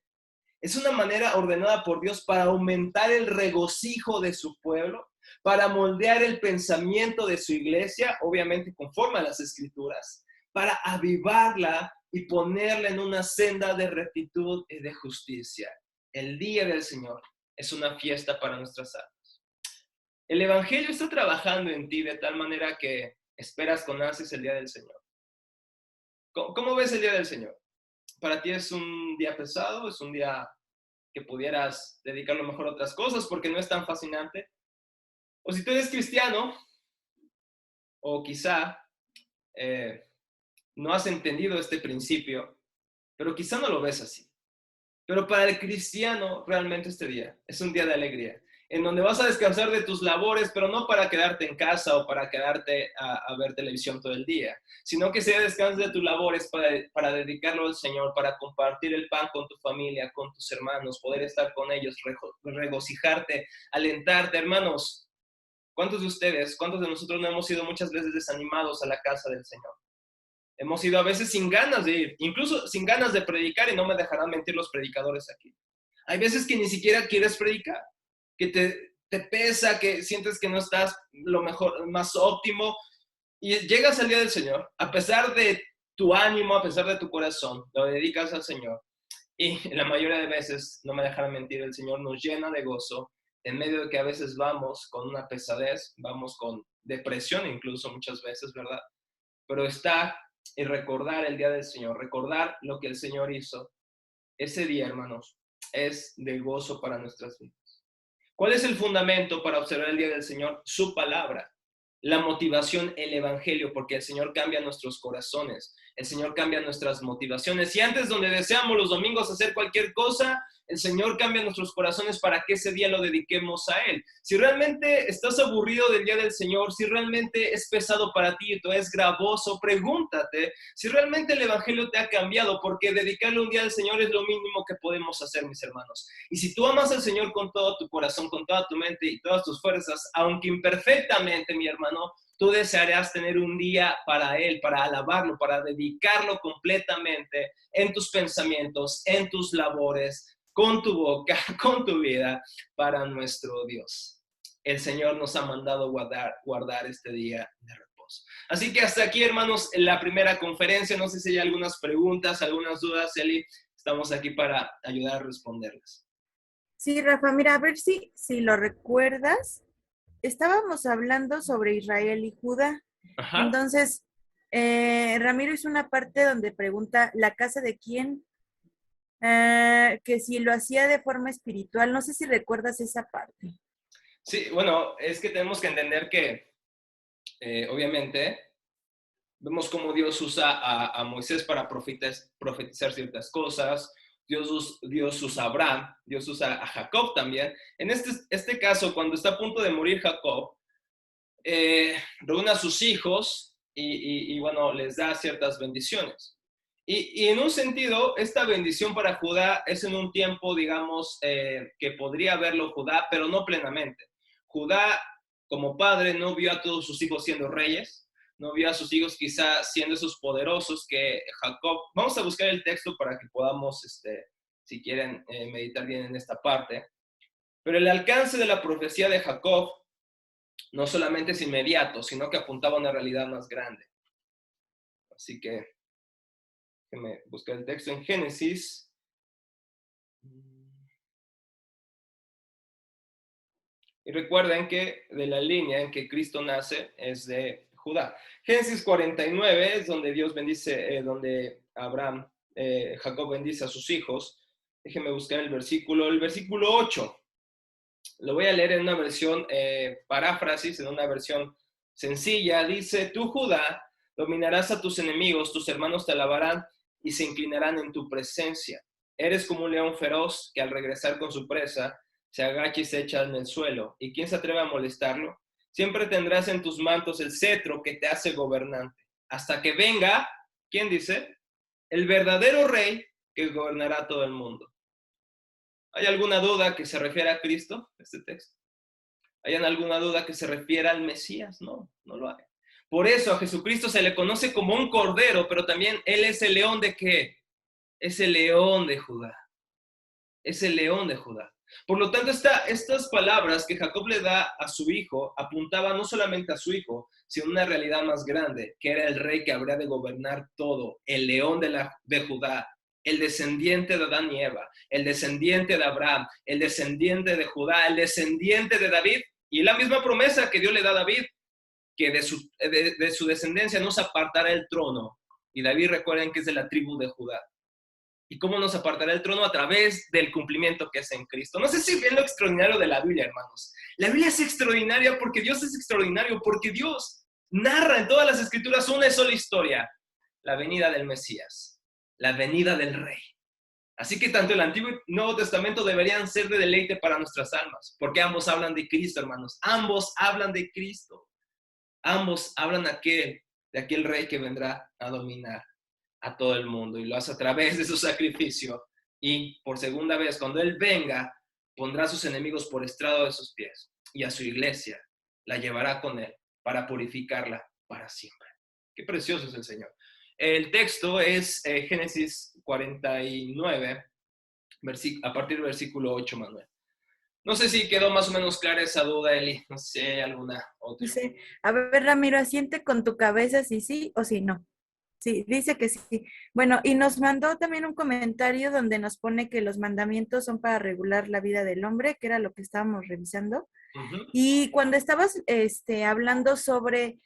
es una manera ordenada por Dios para aumentar el regocijo de su pueblo, para moldear el pensamiento de su iglesia, obviamente conforme a las Escrituras, para avivarla y ponerla en una senda de rectitud y de justicia. El día del Señor es una fiesta para nuestras almas. El Evangelio está trabajando en ti de tal manera que esperas con ansias el día del Señor. ¿Cómo ves el día del Señor? ¿Para ti es un día pesado? ¿Es un día que pudieras dedicarlo mejor a otras cosas porque no es tan fascinante? O si tú eres cristiano, o quizá no has entendido este principio, pero quizá no lo ves así. Pero para el cristiano realmente este día es un día de alegría, en donde vas a descansar de tus labores, pero no para quedarte en casa o para quedarte a ver televisión todo el día, sino que sea descanso de tus labores para dedicarlo al Señor, para compartir el pan con tu familia, con tus hermanos, poder estar con ellos, regocijarte, alentarte. Hermanos, ¿cuántos de nosotros no hemos sido muchas veces desanimados a la casa del Señor? Hemos ido a veces sin ganas de ir, incluso sin ganas de predicar, y no me dejarán mentir los predicadores aquí. Hay veces que ni siquiera quieres predicar, que te pesa, que sientes que no estás lo mejor, más óptimo, y llegas al día del Señor, a pesar de tu ánimo, a pesar de tu corazón, lo dedicas al Señor, y la mayoría de veces, no me dejarán mentir, el Señor nos llena de gozo, en medio de que a veces vamos con una pesadez, vamos con depresión incluso muchas veces, ¿verdad? Pero está y recordar el día del Señor, recordar lo que el Señor hizo, ese día, hermanos, es de gozo para nuestras vidas. ¿Cuál es el fundamento para observar el día del Señor? Su palabra, la motivación, el Evangelio, porque el Señor cambia nuestros corazones, el Señor cambia nuestras motivaciones. Y antes, donde deseamos los domingos hacer cualquier cosa, el Señor cambia nuestros corazones para que ese día lo dediquemos a Él. Si realmente estás aburrido del día del Señor, si realmente es pesado para ti, o es gravoso, pregúntate si realmente el Evangelio te ha cambiado, porque dedicarle un día al Señor es lo mínimo que podemos hacer, mis hermanos. Y si tú amas al Señor con todo tu corazón, con toda tu mente y todas tus fuerzas, aunque imperfectamente, mi hermano, tú desearás tener un día para Él, para alabarlo, para dedicarlo completamente en tus pensamientos, en tus labores, con tu boca, con tu vida, para nuestro Dios. El Señor nos ha mandado guardar este día de reposo. Así que hasta aquí, hermanos, la primera conferencia. No sé si hay algunas preguntas, algunas dudas, Eli. Estamos aquí para ayudar a responderlas. Sí, Rafa, mira, a ver si lo recuerdas. Estábamos hablando sobre Israel y Judá. Ajá. Entonces, Ramiro hizo una parte donde pregunta, ¿la casa de quién? Que si lo hacía de forma espiritual. No sé si recuerdas esa parte. Sí, bueno, es que tenemos que entender que, obviamente, vemos cómo Dios usa a Moisés para profetizar ciertas cosas. Dios usa a Abraham, Dios usa a Jacob también. En este caso, cuando está a punto de morir Jacob, reúne a sus hijos y bueno, les da ciertas bendiciones. Y en un sentido, esta bendición para Judá es en un tiempo, digamos, que podría verlo Judá, pero no plenamente. Judá, como padre, no vio a todos sus hijos siendo reyes, no vio a sus hijos quizás siendo esos poderosos que Jacob... Vamos a buscar el texto para que podamos, si quieren, meditar bien en esta parte. Pero el alcance de la profecía de Jacob no solamente es inmediato, sino que apuntaba a una realidad más grande. Así que, déjenme buscar el texto en Génesis. Y recuerden que de la línea en que Cristo nace es de Judá. Génesis 49 es donde Dios bendice, donde Jacob bendice a sus hijos. Déjenme buscar el versículo 8. Lo voy a leer en una versión paráfrasis, en una versión sencilla. Dice, tú, Judá, dominarás a tus enemigos, tus hermanos te alabarán y se inclinarán en tu presencia. Eres como un león feroz que al regresar con su presa se agacha y se echa en el suelo. ¿Y quién se atreve a molestarlo? Siempre tendrás en tus mantos el cetro que te hace gobernante. Hasta que venga, ¿quién dice? El verdadero rey que gobernará todo el mundo. ¿Hay alguna duda que se refiere a Cristo, este texto? ¿Hay alguna duda que se refiere al Mesías? No, no lo hay. Por eso a Jesucristo se le conoce como un cordero, pero también Él es el león de ¿qué? Es el león de Judá. Es el león de Judá. Por lo tanto, estas palabras que Jacob le da a su hijo apuntaban no solamente a su hijo, sino a una realidad más grande, que era el rey que habría de gobernar todo, el león de Judá, el descendiente de Adán y Eva, el descendiente de Abraham, el descendiente de Judá, el descendiente de David, y la misma promesa que Dios le da a David, que de su descendencia no se apartará el trono. Y David, recuerden que es de la tribu de Judá. ¿Y cómo nos apartará el trono? A través del cumplimiento que es en Cristo. No sé si ven lo extraordinario de la Biblia, hermanos. La Biblia es extraordinaria porque Dios es extraordinario, porque Dios narra en todas las Escrituras una sola historia: la venida del Mesías, la venida del Rey. Así que tanto el Antiguo y Nuevo Testamento deberían ser de deleite para nuestras almas, porque ambos hablan de Cristo, hermanos. Ambos hablan de Cristo. Ambos hablan de aquel Rey que vendrá a dominar a todo el mundo, y lo hace a través de su sacrificio, y por segunda vez, cuando Él venga, pondrá a sus enemigos por estrado de sus pies, y a su iglesia la llevará con Él para purificarla para siempre. Qué precioso es el Señor. El texto es Génesis 49, a partir del versículo 8, Manuel. No sé si quedó más o menos clara esa duda, Eli. No sé si hay alguna otra. Dice, a ver, Ramiro, asiente con tu cabeza si sí o si no. Sí, dice que sí. Bueno, y nos mandó también un comentario donde nos pone que los mandamientos son para regular la vida del hombre, que era lo que estábamos revisando. Uh-huh. Y cuando estabas hablando sobre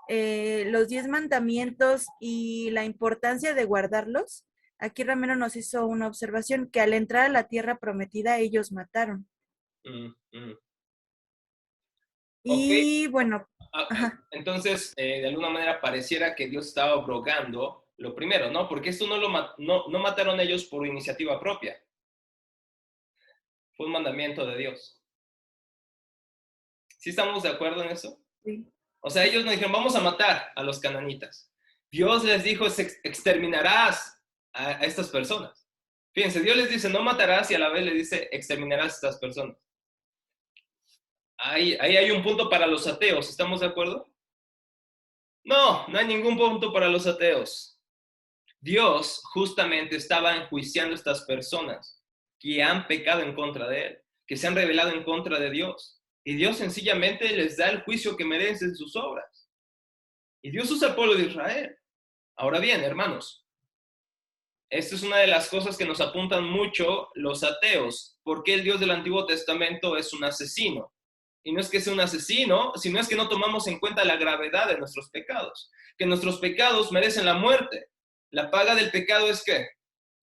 los 10 mandamientos y la importancia de guardarlos, aquí Ramiro nos hizo una observación que al entrar a la tierra prometida ellos mataron. Uh-huh. Y okay. Bueno. Entonces, de alguna manera pareciera que Dios estaba abrogando lo primero, ¿no? Porque esto no mataron ellos por iniciativa propia. Fue un mandamiento de Dios. ¿Sí estamos de acuerdo en eso? Sí. O sea, ellos no dijeron, vamos a matar a los cananitas. Dios les dijo, exterminarás a estas personas. Fíjense, Dios les dice, no matarás, y a la vez le dice, exterminarás a estas personas. Ahí hay un punto para los ateos, ¿estamos de acuerdo? No hay ningún punto para los ateos. Dios justamente estaba enjuiciando a estas personas que han pecado en contra de Él, que se han rebelado en contra de Dios. Y Dios sencillamente les da el juicio que merecen sus obras. Y Dios usa al pueblo de Israel. Ahora bien, hermanos, esta es una de las cosas que nos apuntan mucho los ateos. ¿Por qué el Dios del Antiguo Testamento es un asesino? Y no es que sea un asesino, sino es que no tomamos en cuenta la gravedad de nuestros pecados. Que nuestros pecados merecen la muerte. La paga del pecado es ¿qué?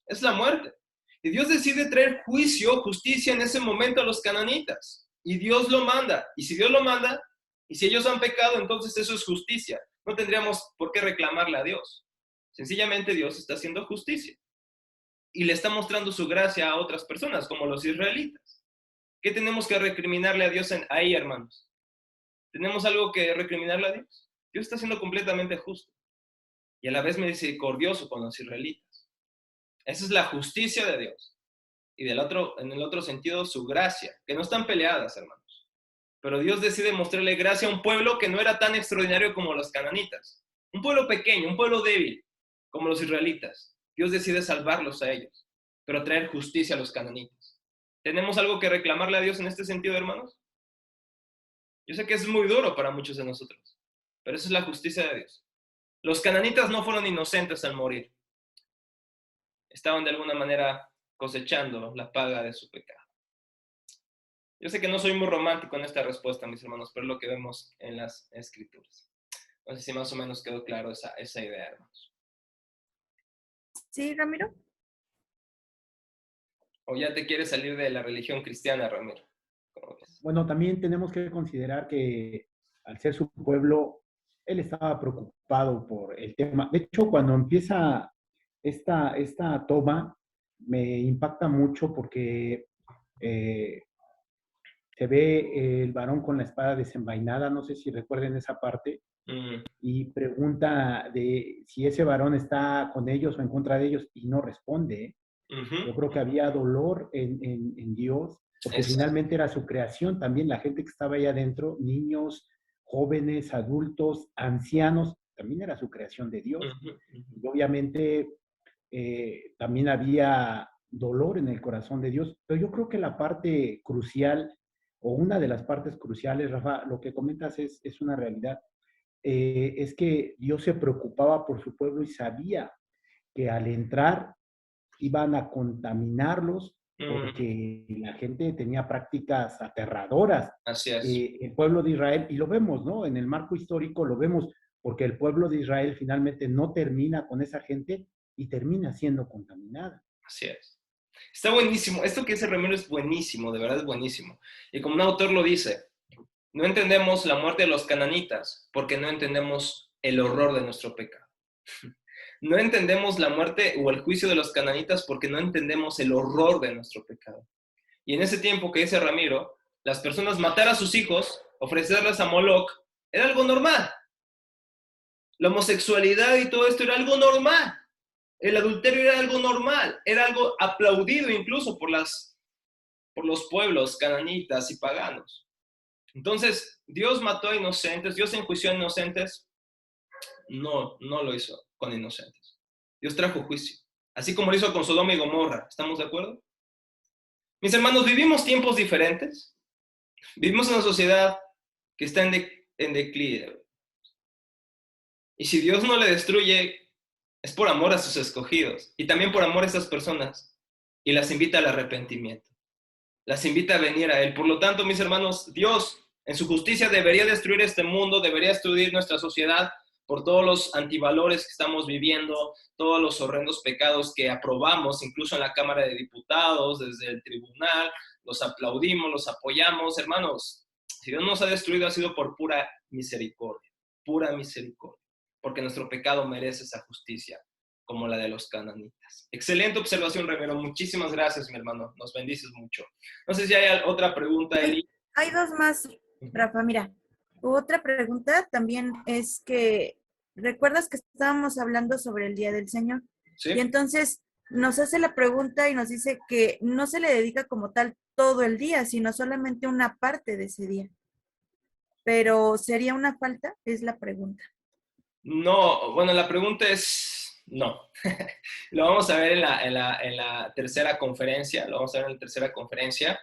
Es la muerte. Y Dios decide traer juicio, justicia en ese momento a los cananitas. Y Dios lo manda. Y si Dios lo manda, y si ellos han pecado, entonces eso es justicia. No tendríamos por qué reclamarle a Dios. Sencillamente Dios está haciendo justicia. Y le está mostrando su gracia a otras personas, como los israelitas. ¿Qué tenemos que recriminarle a Dios ahí, hermanos? ¿Tenemos algo que recriminarle a Dios? Dios está siendo completamente justo. Y a la vez misericordioso con los israelitas. Esa es la justicia de Dios. Y en el otro sentido, su gracia, que no están peleadas, hermanos. Pero Dios decide mostrarle gracia a un pueblo que no era tan extraordinario como los cananitas. Un pueblo pequeño, un pueblo débil, como los israelitas. Dios decide salvarlos a ellos, pero traer justicia a los cananitas. ¿Tenemos algo que reclamarle a Dios en este sentido, hermanos? Yo sé que es muy duro para muchos de nosotros, pero esa es la justicia de Dios. Los cananitas no fueron inocentes al morir. Estaban de alguna manera cosechando la paga de su pecado. Yo sé que no soy muy romántico en esta respuesta, mis hermanos, pero es lo que vemos en las Escrituras. No sé si más o menos quedó claro esa idea, hermanos. ¿Sí, Ramiro? ¿O ya te quieres salir de la religión cristiana, Ramiro? ¿Cómo ves? Bueno, también tenemos que considerar que al ser su pueblo, él estaba preocupado por el tema. De hecho, cuando empieza esta toma, me impacta mucho porque se ve el varón con la espada desenvainada, no sé si recuerden esa parte, y pregunta de si ese varón está con ellos o en contra de ellos, y no responde. Yo creo que había dolor en Dios, porque finalmente era su creación, también la gente que estaba ahí adentro, niños, jóvenes, adultos, ancianos, también era su creación de Dios. Y obviamente también había dolor en el corazón de Dios, pero yo creo que la parte crucial, o una de las partes cruciales, Rafa, lo que comentas es una realidad, es que Dios se preocupaba por su pueblo y sabía que al entrar iban a contaminarlos porque la gente tenía prácticas aterradoras. Así es. El pueblo de Israel, y lo vemos, ¿no? En el marco histórico lo vemos, porque el pueblo de Israel finalmente no termina con esa gente y termina siendo contaminada. Así es. Está buenísimo. Esto que dice Ramiro es buenísimo, de verdad es buenísimo. Y como un autor lo dice, no entendemos la muerte de los cananitas porque no entendemos el horror de nuestro pecado. No entendemos la muerte o el juicio de los cananitas porque no entendemos el horror de nuestro pecado. Y en ese tiempo que dice Ramiro, las personas matar a sus hijos, ofrecerles a Moloch, era algo normal. La homosexualidad y todo esto era algo normal. El adulterio era algo normal. Era algo aplaudido incluso por los pueblos cananitas y paganos. Entonces, Dios mató a inocentes, Dios enjuició a inocentes. No lo hizo con inocentes. Dios trajo juicio. Así como lo hizo con Sodoma y Gomorra. ¿Estamos de acuerdo? Mis hermanos, vivimos tiempos diferentes. Vivimos en una sociedad que está en declive. Y si Dios no le destruye, es por amor a sus escogidos. Y también por amor a estas personas. Y las invita al arrepentimiento. Las invita a venir a Él. Por lo tanto, mis hermanos, Dios en su justicia debería destruir este mundo, debería destruir nuestra sociedad por todos los antivalores que estamos viviendo, todos los horrendos pecados que aprobamos, incluso en la Cámara de Diputados, desde el tribunal, los aplaudimos, los apoyamos. Hermanos, si Dios nos ha destruido ha sido por pura misericordia, porque nuestro pecado merece esa justicia, como la de los cananitas. Excelente observación, Ramiro. Muchísimas gracias, mi hermano. Nos bendices mucho. No sé si hay otra pregunta, Eli. Hay dos más, Rafa. Mira, otra pregunta también es que, ¿recuerdas que estábamos hablando sobre el Día del Señor? Sí. Y entonces nos hace la pregunta y nos dice que no se le dedica como tal todo el día, sino solamente una parte de ese día. Pero ¿sería una falta? Es la pregunta. No, bueno, la pregunta es No. Lo vamos a ver en la tercera conferencia, lo vamos a ver en la tercera conferencia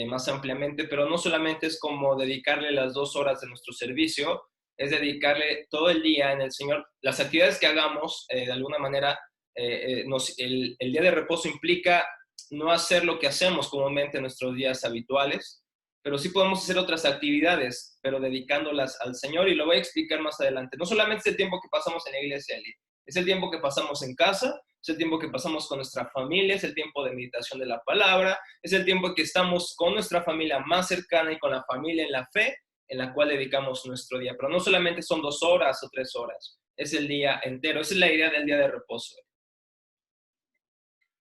más ampliamente, pero no solamente es como dedicarle las 2 horas de nuestro servicio, es dedicarle todo el día en el Señor. Las actividades que hagamos, de alguna manera, el día de reposo implica no hacer lo que hacemos comúnmente en nuestros días habituales, pero sí podemos hacer otras actividades, pero dedicándolas al Señor, y lo voy a explicar más adelante. No solamente es el tiempo que pasamos en la iglesia, es el tiempo que pasamos en casa, es el tiempo que pasamos con nuestra familia, es el tiempo de meditación de la palabra, es el tiempo que estamos con nuestra familia más cercana y con la familia en la fe, en la cual dedicamos nuestro día. Pero no solamente son 2 horas o 3 horas, es el día entero. Esa es la idea del día de reposo.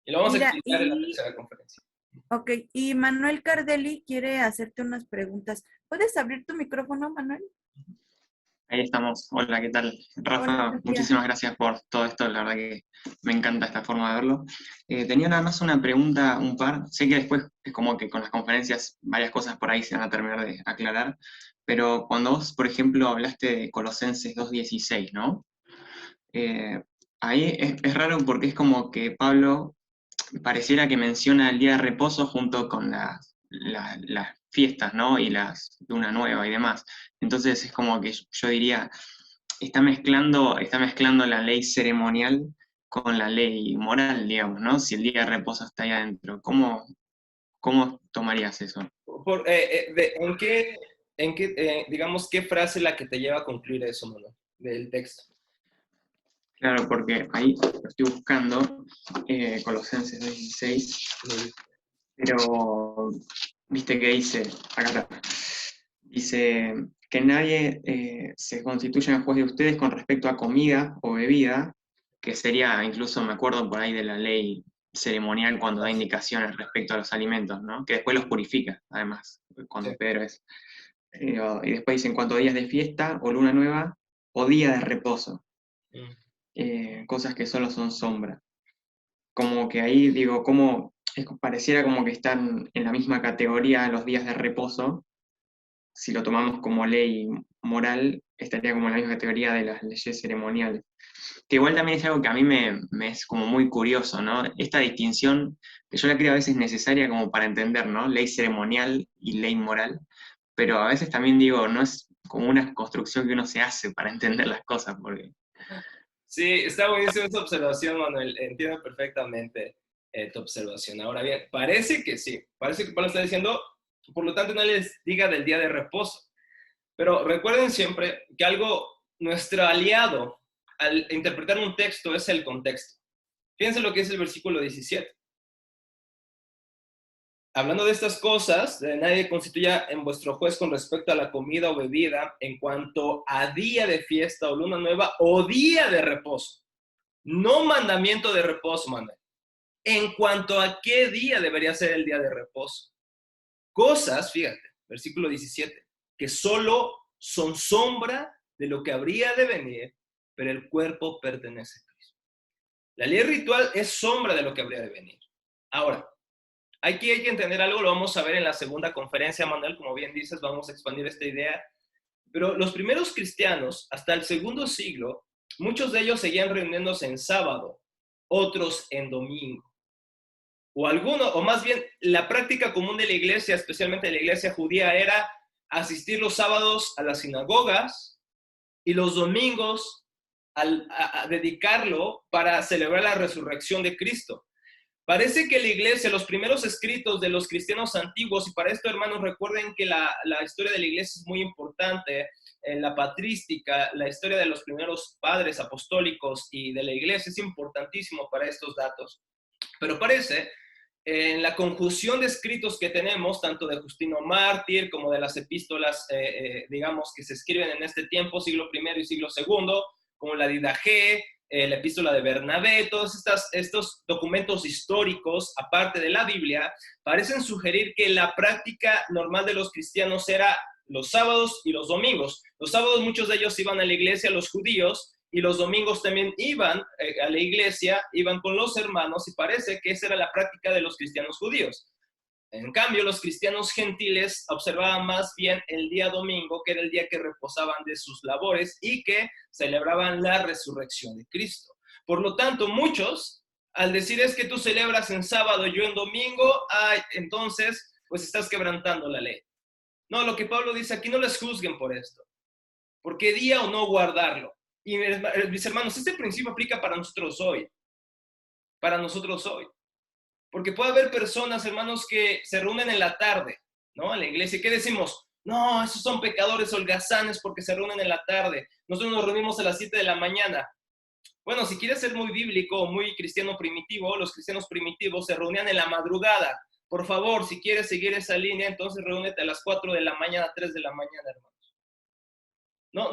Y lo vamos a explicar en la tercera conferencia. Ok, y Manuel Cardelli quiere hacerte unas preguntas. ¿Puedes abrir tu micrófono, Manuel? Ahí estamos. Hola, ¿qué tal? Rafa, Hola, muchísimas gracias por todo esto, la verdad que me encanta esta forma de verlo. Tenía nada más una pregunta, un par. Sé que después es como que con las conferencias varias cosas por ahí se van a terminar de aclarar, pero cuando vos, por ejemplo, hablaste de Colosenses 2:16, ¿no? Ahí es raro porque es como que Pablo pareciera que menciona el día de reposo junto con las fiestas, ¿no? Y las luna nueva y demás. Entonces es como que yo diría, está mezclando la ley ceremonial con la ley moral, digamos, ¿no? Si el día de reposo está ahí adentro, ¿cómo tomarías eso? Digamos, qué frase es la que te lleva a concluir eso, Manuel, del texto? Claro, porque ahí lo estoy buscando, Colosenses 2:16, pero viste que dice, acá está, dice que nadie se constituya en juez de ustedes con respecto a comida o bebida, que sería, incluso me acuerdo por ahí de la ley ceremonial cuando da indicaciones respecto a los alimentos, ¿no? Que después los purifica, además, cuando Sí. Pedro es. Y después dice, en cuanto a días de fiesta o luna nueva o día de reposo, cosas que solo son sombra. Como que ahí digo, pareciera como que están en la misma categoría los días de reposo. Si lo tomamos como ley moral, estaría como en la misma categoría de las leyes ceremoniales. Que igual también es algo que a mí me es como muy curioso, ¿no? Esta distinción, que yo la creo a veces necesaria como para entender, ¿no? Ley ceremonial y ley moral, pero a veces también digo, no es como una construcción que uno se hace para entender las cosas, porque... Sí, está buenísima esa observación, Manuel. Entiendo perfectamente tu observación. Ahora bien, parece que sí. Parece que Pablo está diciendo, por lo tanto, no les diga del día de reposo. Pero recuerden siempre que nuestro aliado al interpretar un texto es el contexto. Fíjense lo que es el versículo 17. Hablando de estas cosas, de nadie constituya en vuestro juez con respecto a la comida o bebida en cuanto a día de fiesta o luna nueva o día de reposo. No mandamiento de reposo, Manuel. En cuanto a qué día debería ser el día de reposo. Cosas, fíjate, versículo 17, que solo son sombra de lo que habría de venir, pero el cuerpo pertenece a Cristo. La ley ritual es sombra de lo que habría de venir. Ahora, aquí hay que entender algo, lo vamos a ver en la segunda conferencia, Manuel, como bien dices, vamos a expandir esta idea. Pero los primeros cristianos, hasta el segundo siglo, muchos de ellos seguían reuniéndose en sábado, otros en domingo. O más bien, la práctica común de la iglesia, especialmente de la iglesia judía, era asistir los sábados a las sinagogas y los domingos a dedicarlo para celebrar la resurrección de Cristo. Parece que la iglesia, los primeros escritos de los cristianos antiguos, y para esto, hermanos, recuerden que la historia de la iglesia es muy importante, la patrística, la historia de los primeros padres apostólicos y de la iglesia es importantísimo para estos datos. Pero parece, en la conjunción de escritos que tenemos, tanto de Justino Mártir como de las epístolas, digamos, que se escriben en este tiempo, siglo I y siglo II, como la Didaché, la epístola de Bernabé, todos estos documentos históricos, aparte de la Biblia, parecen sugerir que la práctica normal de los cristianos era los sábados y los domingos. Los sábados muchos de ellos iban a la iglesia, los judíos, y los domingos también iban a la iglesia, iban con los hermanos, y parece que esa era la práctica de los cristianos judíos. En cambio, los cristianos gentiles observaban más bien el día domingo, que era el día que reposaban de sus labores y que celebraban la resurrección de Cristo. Por lo tanto, muchos, al decir es que tú celebras en sábado, yo en domingo, entonces, pues estás quebrantando la ley. No, lo que Pablo dice aquí, no les juzguen por esto. ¿Por qué día o no guardarlo? Y mis hermanos, este principio aplica para nosotros hoy. Para nosotros hoy. Porque puede haber personas, hermanos, que se reúnen en la tarde, ¿no? En la iglesia. ¿Qué decimos? No, esos son pecadores holgazanes porque se reúnen en la tarde. Nosotros nos reunimos a las 7 de la mañana. Bueno, si quieres ser muy bíblico o muy cristiano primitivo, los cristianos primitivos se reunían en la madrugada. Por favor, si quieres seguir esa línea, entonces reúnete a las 4 de la mañana, 3 de la mañana, hermanos.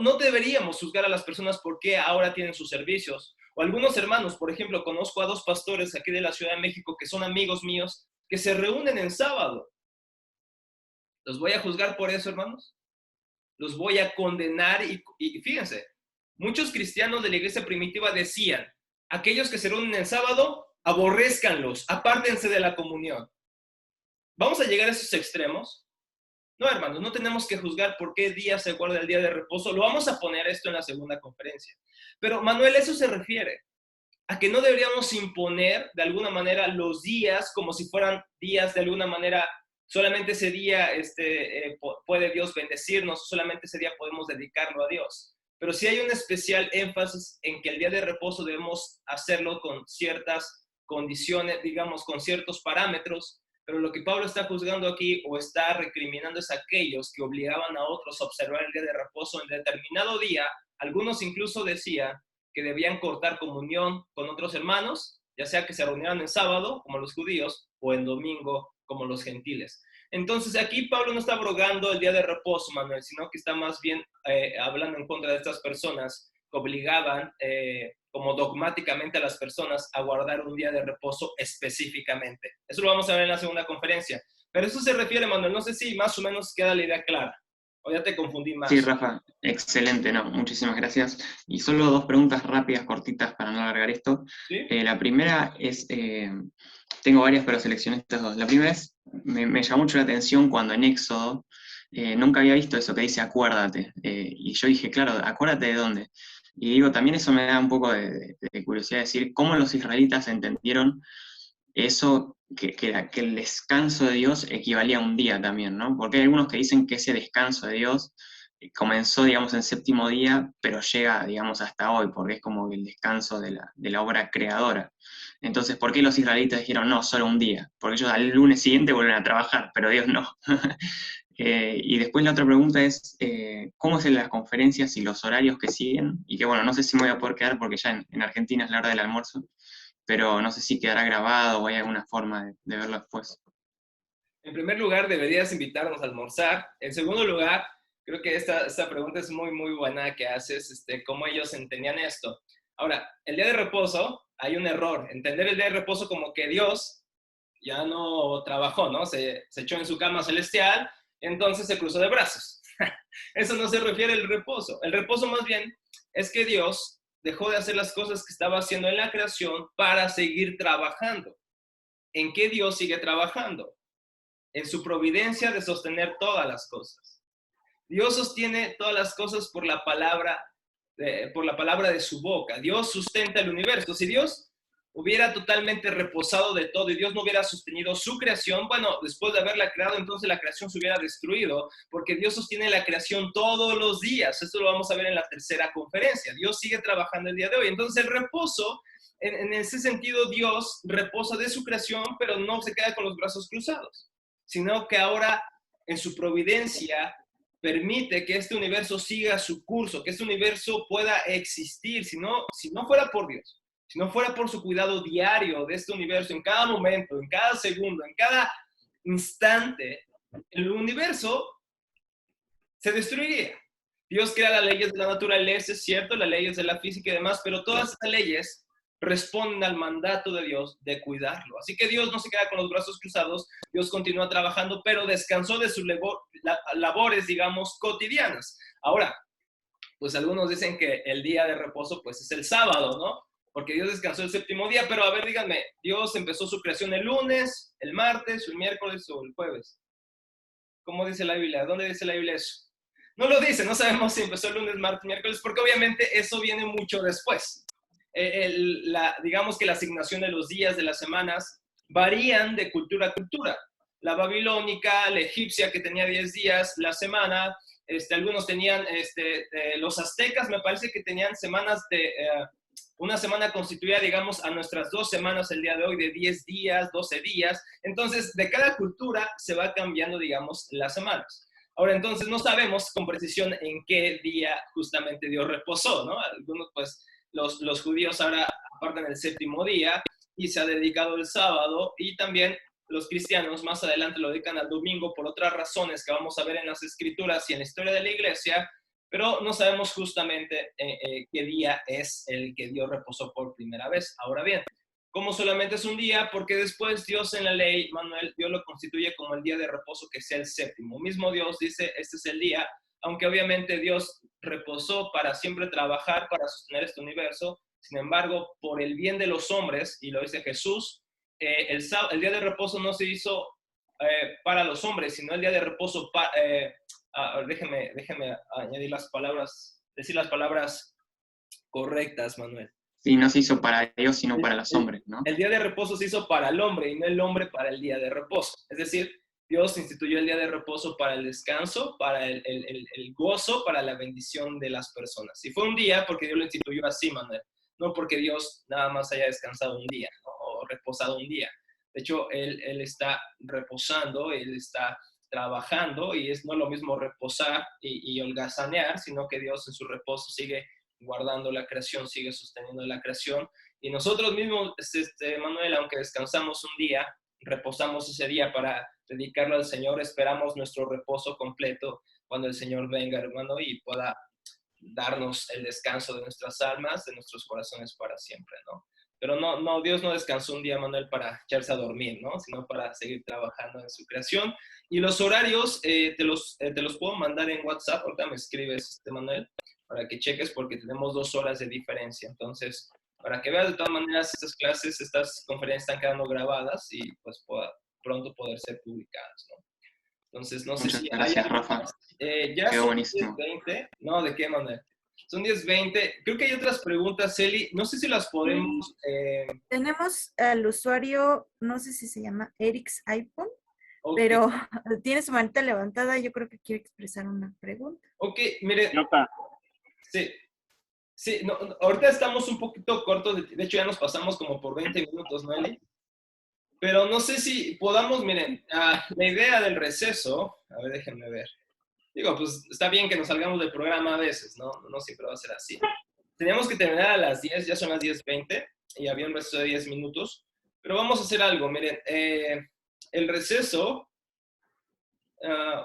No deberíamos juzgar a las personas por qué ahora tienen sus servicios. O algunos hermanos, por ejemplo, conozco a 2 pastores aquí de la Ciudad de México que son amigos míos, que se reúnen en sábado. ¿Los voy a juzgar por eso, hermanos? Los voy a condenar y fíjense, muchos cristianos de la iglesia primitiva decían, aquellos que se reúnen en sábado, aborrézcanlos, apártense de la comunión. ¿Vamos a llegar a esos extremos? No, hermanos, no tenemos que juzgar por qué día se guarda el día de reposo. Lo vamos a poner esto en la segunda conferencia. Pero, Manuel, eso se refiere a que no deberíamos imponer de alguna manera los días como si fueran días de alguna manera, solamente ese día puede Dios bendecirnos, solamente ese día podemos dedicarlo a Dios. Pero sí hay un especial énfasis en que el día de reposo debemos hacerlo con ciertas condiciones, digamos, con ciertos parámetros. Pero lo que Pablo está juzgando aquí o está recriminando es a aquellos que obligaban a otros a observar el día de reposo en determinado día. Algunos incluso decían que debían cortar comunión con otros hermanos, ya sea que se reunieran en sábado, como los judíos, o en domingo, como los gentiles. Entonces aquí Pablo no está abrogando el día de reposo, Manuel, sino que está más bien hablando en contra de estas personas que obligaban como dogmáticamente a las personas a guardar un día de reposo específicamente. Eso lo vamos a ver en la segunda conferencia. Pero eso se refiere, Manuel, no sé si más o menos queda la idea clara. O ya te confundí más. Sí, Rafa, excelente, no, muchísimas gracias. Y solo 2 preguntas rápidas, cortitas, para no alargar esto. ¿Sí? La primera es, tengo varias, pero seleccioné estas 2. La primera es, me llamó mucho la atención cuando en Éxodo, nunca había visto eso que dice acuérdate. Y yo dije, claro, acuérdate de dónde. Y digo, también eso me da un poco de curiosidad decir cómo los israelitas entendieron eso, que el descanso de Dios equivalía a un día también, ¿no? Porque hay algunos que dicen que ese descanso de Dios comenzó, digamos, en 7º día, pero llega, digamos, hasta hoy, porque es como el descanso de la obra creadora. Entonces, ¿por qué los israelitas dijeron, no, solo un día? Porque ellos al lunes siguiente vuelven a trabajar, pero Dios no. Y después la otra pregunta es, ¿cómo es en las conferencias y los horarios que siguen? Y que, bueno, no sé si me voy a poder quedar porque ya en Argentina es la hora del almuerzo, pero no sé si quedará grabado o hay alguna forma de verlo después. En primer lugar, deberías invitarnos a almorzar. En segundo lugar, creo que esta pregunta es muy, muy buena que haces, cómo ellos entendían esto. Ahora, el día de reposo, hay un error. Entender el día de reposo como que Dios ya no trabajó, ¿no? Se echó en su cama celestial, entonces se cruzó de brazos. Eso no se refiere al reposo. El reposo más bien es que Dios dejó de hacer las cosas que estaba haciendo en la creación para seguir trabajando. ¿En qué Dios sigue trabajando? En su providencia de sostener todas las cosas. Dios sostiene todas las cosas por la palabra de su boca. Dios sustenta el universo. Si Dios hubiera totalmente reposado de todo y Dios no hubiera sostenido su creación, bueno, después de haberla creado, entonces la creación se hubiera destruido, porque Dios sostiene la creación todos los días. Esto lo vamos a ver en la tercera conferencia. Dios sigue trabajando el día de hoy. Entonces el reposo, en ese sentido, Dios reposa de su creación, pero no se queda con los brazos cruzados, sino que ahora en su providencia permite que este universo siga su curso, que este universo pueda existir. Si no fuera por Dios, si no fuera por su cuidado diario de este universo, en cada momento, en cada segundo, en cada instante, el universo se destruiría. Dios crea las leyes de la naturaleza, es cierto, las leyes de la física y demás, pero todas estas leyes responden al mandato de Dios de cuidarlo. Así que Dios no se queda con los brazos cruzados, Dios continúa trabajando, pero descansó de sus labores, digamos, cotidianas. Ahora, pues algunos dicen que el día de reposo, pues es el sábado, ¿no? Porque Dios descansó el 7º día, pero a ver, díganme, ¿Dios empezó su creación el lunes, el martes, el miércoles o el jueves? ¿Cómo dice la Biblia? ¿Dónde dice la Biblia eso? No lo dice, no sabemos si empezó el lunes, martes, miércoles, porque obviamente eso viene mucho después. digamos que la asignación de los días de las semanas varían de cultura a cultura. La babilónica, la egipcia, que tenía 10 días la semana, algunos tenían, los aztecas me parece que tenían semanas una semana constituida, digamos, a nuestras 2 semanas el día de hoy, de 10 días, 12 días. Entonces, de cada cultura se va cambiando, digamos, las semanas. Ahora, entonces, no sabemos con precisión en qué día justamente Dios reposó, ¿no? Algunos, pues, los judíos ahora apartan el 7º día y se ha dedicado el sábado, y también los cristianos más adelante lo dedican al domingo por otras razones que vamos a ver en las escrituras y en la historia de la iglesia, pero no sabemos justamente qué día es el que Dios reposó por primera vez. Ahora bien, como solamente es un día, porque después Dios en la ley, Manuel, Dios lo constituye como el día de reposo, que sea el 7º. Mismo Dios dice, este es el día, aunque obviamente Dios reposó para siempre trabajar, para sostener este universo. Sin embargo, por el bien de los hombres, y lo dice Jesús, el día de reposo no se hizo para los hombres, sino el día de reposo déjeme añadir decir las palabras correctas, Manuel. Sí, no se hizo para Dios, sino para los hombres, ¿no? El día de reposo se hizo para el hombre y no el hombre para el día de reposo. Es decir, Dios instituyó el día de reposo para el descanso, para el gozo, para la bendición de las personas. Y fue un día porque Dios lo instituyó así, Manuel. No porque Dios nada más haya descansado un día, ¿no? O reposado un día. De hecho, Él está reposando, Él está trabajando, y es no lo mismo reposar y holgazanear, sino que Dios en su reposo sigue guardando la creación, sigue sosteniendo la creación. Y nosotros mismos, Manuel, aunque descansamos un día, reposamos ese día para dedicarlo al Señor, esperamos nuestro reposo completo cuando el Señor venga, hermano, y pueda darnos el descanso de nuestras almas, de nuestros corazones para siempre, ¿no? Pero no, Dios no descansó un día, Manuel, para echarse a dormir, ¿no? Sino para seguir trabajando en su creación. Y los horarios te los puedo mandar en WhatsApp. Ahorita me escribes, Manuel, para que cheques, porque tenemos 2 horas de diferencia. Entonces, para que veas, de todas maneras, estas clases, estas conferencias están quedando grabadas y pues pronto poder ser publicadas, ¿no? Entonces, no sé Muchas si gracias, hay... Rafa. Ya Qué son buenísimo. 10:20. No, ¿de qué, Manuel? Son 10:20. Creo que hay otras preguntas, Eli. No sé si las podemos... Tenemos al usuario, no sé si se llama Eric's iPhone, Okay. pero tiene su manita levantada. Yo creo que quiere expresar una pregunta. Ok, mire. Sí, no, ahorita estamos un poquito cortos. De hecho, ya nos pasamos como por 20 minutos, ¿no, Eli? Pero no sé si podamos, miren, la idea del receso, a ver, déjenme ver. Digo, pues está bien que nos salgamos del programa a veces, ¿no? No siempre va a ser así. Teníamos que terminar a las 10, ya son las 10:20, y había un receso de 10 minutos. Pero vamos a hacer algo, miren, el receso,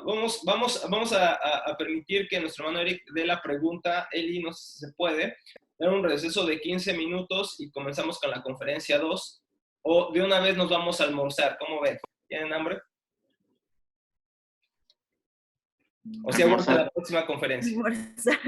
vamos a permitir que nuestro hermano Eric dé la pregunta. Eli, no sé si se puede, dar un receso de 15 minutos y comenzamos con la conferencia 2, o de una vez nos vamos a almorzar. ¿Cómo ven? ¿Tienen hambre? O sea, aguanta la próxima conferencia. Almorzar.